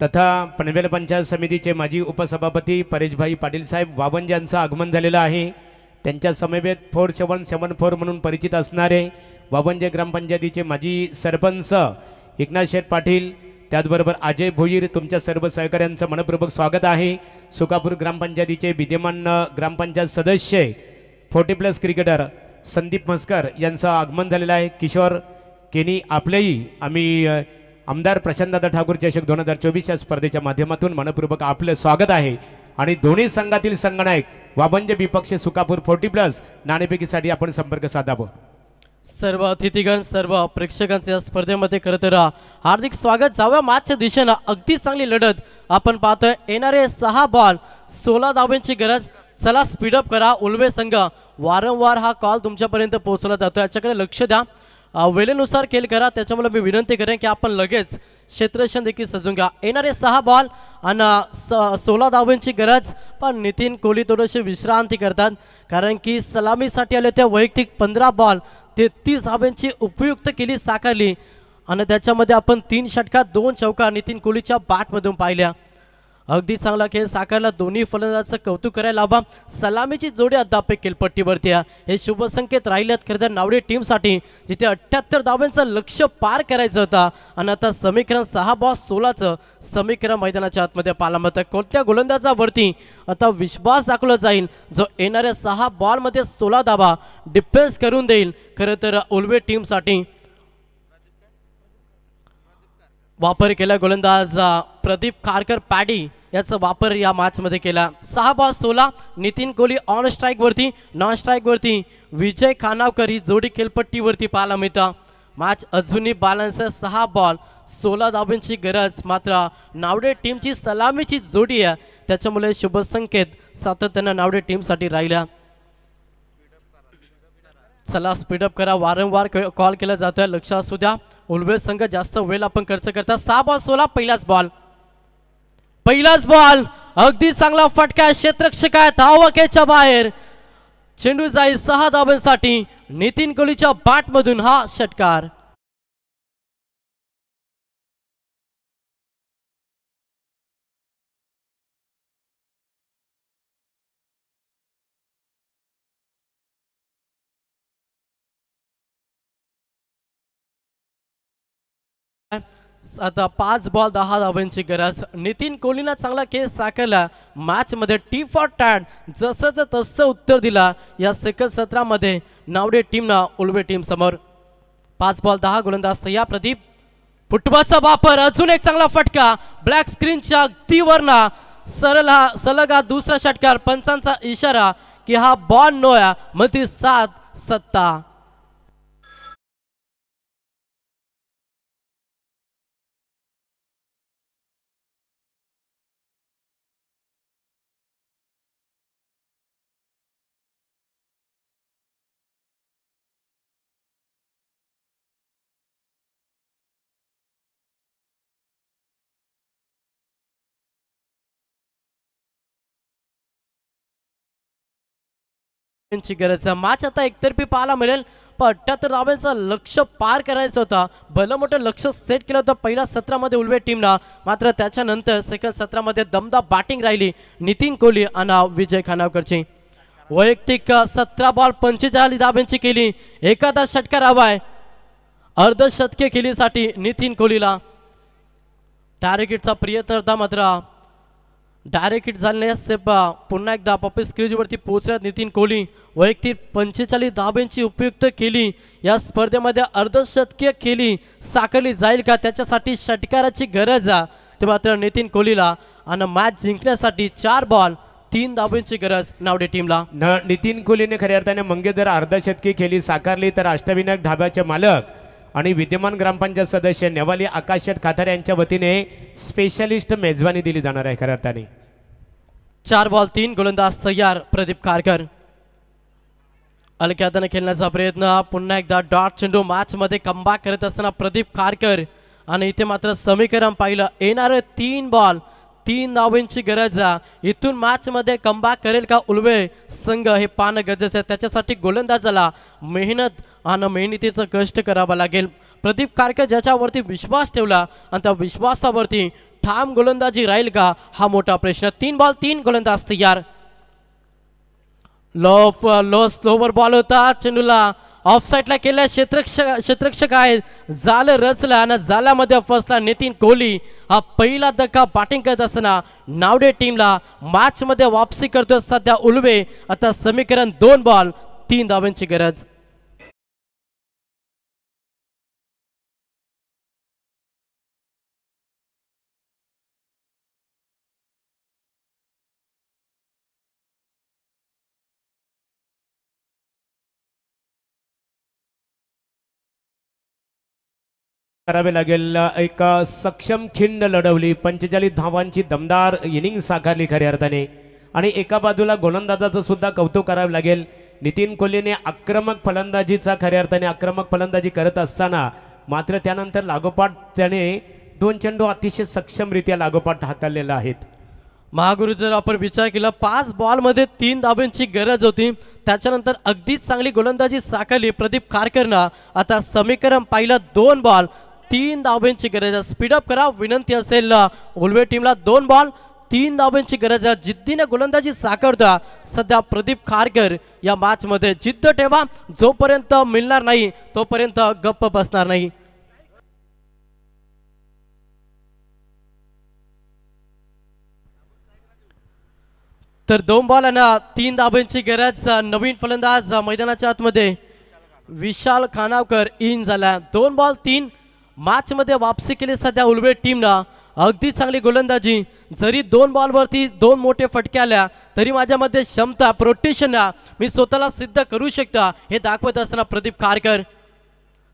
तथा पनवेल पंचायत समितीचे माजी उपसभापती परेशभाई पाटील साहेब वावंज यांचं आगमन झालेलं आहे। त्यांच्या समवेत 4774 म्हणून परिचित असणारे वावंजे ग्रामपंचायतीचे माजी सरपंच एकनाथ शेठ पाटील, त्याचबरोबर अजय भोईर, तुमच्या सर्व सहकाऱ्यांचं मनपूर्वक स्वागत आहे। सुकापूर ग्रामपंचायतीचे विद्यमान ग्रामपंचायत सदस्य 40+ क्रिकेटर संदीप मस्कर यांचं आगमन झालेलं आहे। किशोर केनी आपलेही आम्ही आमदार प्रशांतदादा ठाकूर चषक 2024 या स्पर्धेच्या माध्यमातून मनपूर्वक आपलं स्वागत आहे। आणि दोन्ही संघातील संघनायक वाबंजे विपक्ष सुकापूर 40+ नाणेफेकीसाठी आपण संपर्क साधावा। सर्व अतिथीगण, सर्व प्रेक्षकांचे या स्पर्धेमध्ये खरं तर हार्दिक स्वागत। जाव्या मॅचच्या दिशेनं अगदी चांगली लढत आपण पाहतोय। येणारे 6 बॉल 16 धावांची गरज। चला स्पीडअप करा उल्वे संघ, वारंवार हा कॉल तुमच्यापर्यंत पोहोचला जातो, याच्याकडे लक्ष द्या, वेळेनुसार खेळ करा। त्याच्यामुळे मी विनंती करेन की आपण लगेच क्षेत्ररक्षण देखील सजून घ्या। येणारे 6 बॉल आणि 16 धावांची गरज, पण नितीन कोहली थोडेसे विश्रांती करतात कारण की सलामीसाठी आले त्या वैयक्तिक 15 बॉल 33 धावांची उपयुक्त केली साकारली आणि त्याच्यामध्ये आपण 3 षटकार 2 चौकार नितीन कोहलीच्या बॅटमधून पाहिल्या। अगदी चांगला खेळ साकारला, दोन्ही फलंदाजांचं कौतुक करायला हवं। सलामीची जोडी अद्याप खेळपट्टीवरती आहे, हे शुभ संकेत राहिलेत खरं तर नावडे टीमसाठी, जिथे 78 धावांचं लक्ष्य पार करायचं होतं आणि आता समीकरण 6 बॉल 16चं समीकरण मैदानाच्या आतमध्ये पाहायला मिळतं। कोणत्या गोलंदाजावरती आता विश्वास दाखवला जाईल जो येणाऱ्या 6 बॉलमध्ये 16 धावा डिफेन्स करून देईल। खरं तर उल्वे टीमसाठी वापर केला गोलंदाज प्रदीप खारकर पॅडी याचा वापर या मॅच मध्ये केला। 6 ball 16 Nitin Kohli on strike वरती, नॉन स्ट्राइक वरती विजय खानावकर ही जोडी खेळपट्टीवरती पाहायला मिळतं। मॅच अजूनही बॅलन्स आहे, 6 बॉल 16 धावांची गरज, मात्र नावडे टीमची सलामीची जोडी आहे, त्याच्यामुळे शुभ संकेत सातत्यानं नावडे टीमसाठी राहिला। चला स्पीडअप करा, वारंवार कॉल केला जातोय, लक्ष असू द्या। उल्वे संघ जास्त वेळ आपण खर्च करता। 6 बॉल 16 पहिलाच बॉल अगदी चांगला फटका, क्षेत्ररक्षक आहे धावकेच्या बाहेर, चेंडू जाईल 6 धावांसाठी। नितीन कोहलीच्या बॅटमधून हा षटकार। आता 5 बॉल 10 धावांची गरज। नितीन कोहलीनं चांगला खेळ साकारला मॅच मध्ये, टी फॉर टॅड जसंच तसं उत्तर दिला या सेकंड सत्रामध्ये नावडे टीमनं उल्वे टीम समोर। 5 बॉल 10 गोलंदाज तयार। प्रदीप फुटबॉलचा वापर, अजून एक चांगला फटका, ब्लॅक स्क्रीनच्या अगदी वरना सलग हा दुसरा षटकार। पंचांचा इशारा की हा बॉल नोया मध्ये 7 सत्ता। गरज मॅच आता एकतर्फी पाहायला मिळेल, पण 78 धावांचं लक्ष्य पार करायचं होतं, भलं मोठं लक्ष्य सेट केलं होतं पहिल्या सत्रामध्ये उल्वे टीमनं, मात्र त्याच्यानंतर सेकंड सत्रामध्ये दमदार बॅटिंग राहिली नितीन कोहली आणि विजय खानावकरची। वैयक्तिक 17 बॉल 45 धावांची केली, एखादा षटकार हवाय अर्धशतके केलीसाठी नितीन कोहलीला। डायरेक्ट हिटचा प्रियतर्ता मात्र डायरेक्ट हिट झालेल्या सेपा पुन्हा एकदा पप्पी स्क्रीजवरती पोहोचल्यात नितीन कोहली। वैयक्तिक 45 धावांची उपयुक्त केली, या स्पर्धेमध्ये अर्धशतकीय केली साकारली जाईल का, त्याच्यासाठी षटकाराची गरज आहे ते मात्र नितीन कोहलीला, आणि मॅच जिंकण्यासाठी 4 बॉल 3 धावांची गरज नावडे टीमला। नितीन कोहलीने खऱ्या अर्थाने मंगे जर अर्धशतकी केली साकारली तर अष्टविनायक ढाब्याचे मालक आणि विद्यमान ग्रामपंचायत सदस्य नेवाली आकाश शेठ खातार यांच्या वतीने स्पेशलिस्ट मेजवानी दिली जाणार आहे खऱ्या अर्थाने। 4 बॉल 3 गोलंदाज तयार। प्रदीप खारकर हलक्या हाताने खेळण्याचा प्रयत्न, पुन्हा एकदा डॉट चेंडू मॅच मध्ये कमबॅक करत असताना प्रदीप खारकर, आणि इथे मात्र समीकरण पाहिलं, येणारे 3 बॉल 3 धावांची गरज आहे। इथून मॅच मध्ये कमबॅक करेल का उल्वे संघ हे पाहणं गरजेचं आहे, त्याच्यासाठी गोलंदाजाला मेहनत आणि मेहनतीचं कष्ट करावं लागेल। प्रदीप खारकर ज्याच्यावरती विश्वास ठेवला आणि त्या विश्वासावरती ठाम गोलंदाजी राहील का हा मोठा प्रश्न. 3 बॉल 3 गोलंदाज तयार. लो स्लोवर बॉल होता, चेंडूला ऑफ साईडला केल्या, क्षेत्ररक्षक आहे, जाल रचला आणि जाल्यामध्ये फसला नितीन कोहली. हा पहिला धक्का बॅटिंग करत असताना नावडे टीमला मॅच मध्ये वापसी करतोय सध्या उलवे. आता समीकरण 2 बॉल 3 धावांची गरज. करावे लागेल. एक सक्षम खिंड लढवली, 45 धावांची दमदार इनिंग साकारली खऱ्या अर्थाने. आणि एका बाजूला गोलंदाजाचं सुद्धा कौतुक करावे लागेल. नितीन कोहलीने आक्रमक फलंदाजीचा खऱ्या अर्थाने आक्रमक फलंदाजी करत असताना मात्र त्यानंतर लागोपाठ त्याने 2 चेंडू अतिशय सक्षमरित्या लागोपाठ हाताळलेला आहेत. महागुरु जर आपण विचार केला 5 बॉलमध्ये 3 धावांची गरज होती, त्याच्यानंतर अगदीच चांगली गोलंदाजी साकारली प्रदीप खारकरनं. आता समीकरण पाहिलं 2 बॉल 3 धावांची गरज. स्पीडअप करा विनंती असेल उलवे टीमला. 2 बॉल 3 धावांची गरज. जिद्दीने गोलंदाजी साकारता सध्या प्रदीप खारकर. या मॅच मध्ये जिद्द ठेवा, जोपर्यंत मिळणार नाही तोपर्यंत गप्प बसणार नाही. तर 2 बॉल आणि 3 धावांची गरज. नवीन फलंदाज मैदानाच्या आतमध्ये विशाल खानावकर इन झाला. 2 बॉल 3 मॅच मध्ये वापसी केली सध्या उलवे टीमनं. अगदी चांगली गोलंदाजी. जरी 2 बॉलवरती 2 मोठे फटके आल्या तरी माझ्यामध्ये क्षमता प्रोटेक्शन मी स्वतःला सिद्ध करू शकता हे दाखवत असताना Pradeep Kharkar.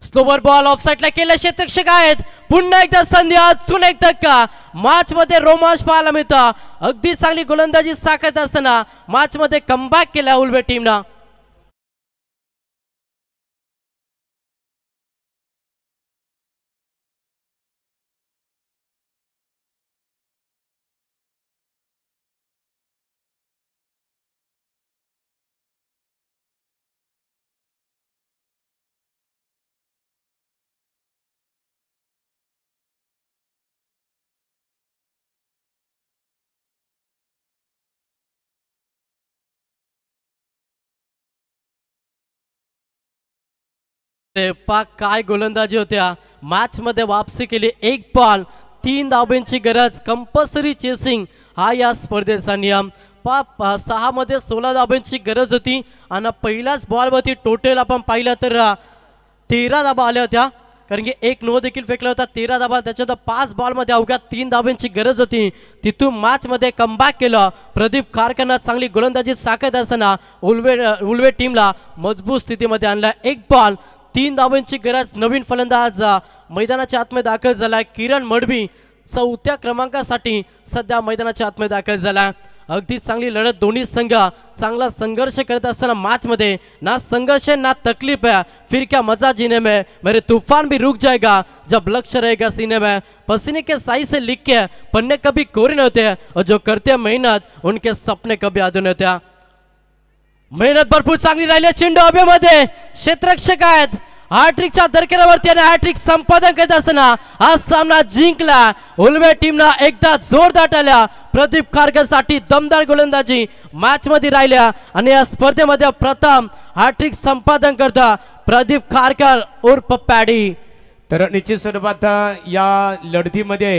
Slower ball of साईडला केल्या, क्षेत्ररक्षक आहेत. पुन्हा एकदा संधी, अजून एक धक्का. मॅच मध्ये रोमांच पाहायला मिळतं. अगदी चांगली गोलंदाजी साकारत असताना मॅच मध्ये कमबॅक केला उलवे टीमनं. पाक काय गोलंदाजी होत्या. मॅच मध्ये वापसी केली. 1 बॉल 3 धावांची गरज. कंपल्सरी चेसिंग हा या स्पर्धेचा नियम. 6 मध्ये 16 धावांची गरज होती आणि पहिल्याच बॉलवरती टोटल आपण पाहिलं तर 13 धावा आल्या होत्या, कारण की 1 नो देखील फेकला होता. 13 धावा. त्याच्यात 5 बॉलमध्ये अवघ्या 3 धावांची गरज होती. तिथून मॅच मध्ये कमबॅक केलं प्रदीप खारकरनं. चांगली गोलंदाजी साकारत असताना उलवे टीमला मजबूत स्थितीमध्ये आणला. 1 बॉल 3 धावांची गरज. नवीन फलंदाज मैदानाच्या आतमध्ये दाखल झालाय किरण मडवी. 4थ्या क्रमांकासाठी सध्या मैदानाच्या आतमध्ये दाखल झाला. अगदी चांगली लढत. दोन्ही संघ चांगला संघर्ष करत असताना मॅच मध्ये ना संघर्ष ना तकलीफ है. फिर क्या मजा जीने में, मेरे तूफान भी रुक जाएगा जब लक्ष्य रहेगा सीने में. पसीने के साई से लिख के पन्ने कभी कोरे नहीं होते और जो करते मेहनत उनके सपने कभी आधे नहीं होते. मेहनत भरपूर चांगली राहिली. चेंडू हवेमध्ये, क्षेत्ररक्षक आहेत. हॅट्रिकच्या दरकेरावरती आणि हॅट्रिक संपादन करत असताना हा सामना जिंकला उलवे टीमनं. एकदा जोरदार टाळ्या प्रदीप खारकरसाठी. दमदार गोलंदाजी मॅच मध्ये राहिल्या आणि या स्पर्धेमध्ये प्रथम हॅट्रिक संपादन करता प्रदीप खारकर उर्फ पॅडी. तर निश्चित स्वरूपात या लढतीमध्ये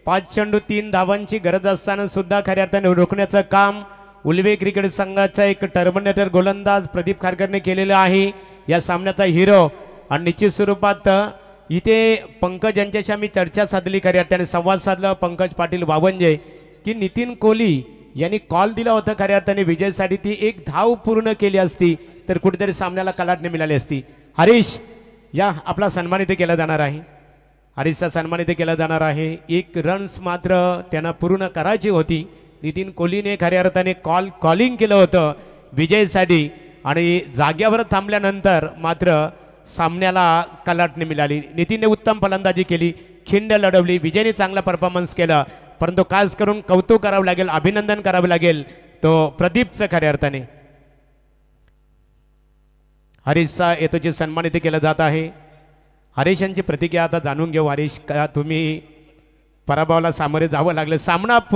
5 चेंडू 3 धावांची गरज असताना सुद्धा खऱ्या अर्थाने रोखण्याचं काम उलवे क्रिकेट संघाचा एक टर्मिनेटर गोलंदाज प्रदीप खारकरने केलेलं आहे. या सामन्याचा हिरो. आणि निश्चित स्वरूपात इथे पंकज यांच्याशी आम्ही चर्चा साधली, खऱ्या अर्थाने संवाद साधला पंकज पाटील वावंजे, की नितीन कोहली यांनी कॉल दिला होता खऱ्या अर्थाने विजयसाठी. ती 1 धाव पूर्ण केली असती तर कुठेतरी सामन्याला कलाटणी मिळाली असती. हरीश या आपला सन्मानित केला जाणार आहे. हरीशचा सन्मानित केला जाणार आहे. 1 रन्स मात्र त्यांना पूर्ण करायची होती. नितीन कोहलीने खऱ्या अर्थाने कॉलिंग केलं होतं विजयसाठी आणि जाग्यावर थांबल्यानंतर मात्र सामन्याला कलाटणी मिळाली. नितीनने उत्तम फलंदाजी केली, खिंड लढवली, विजयने चांगला परफॉर्मन्स केला. परंतु खास करून कौतुक करावं लागेल, अभिनंदन करावं लागेल तो प्रदीपचं खऱ्या अर्थाने. हरीशचा येतोची सन्मानित केलं जात आहे. हरीश यांची प्रतिक्रिया आता जाणून घेऊ. हरीश, का तुम्ही पराभवाला सामोरे जावं लागलं. सामना पूर्ण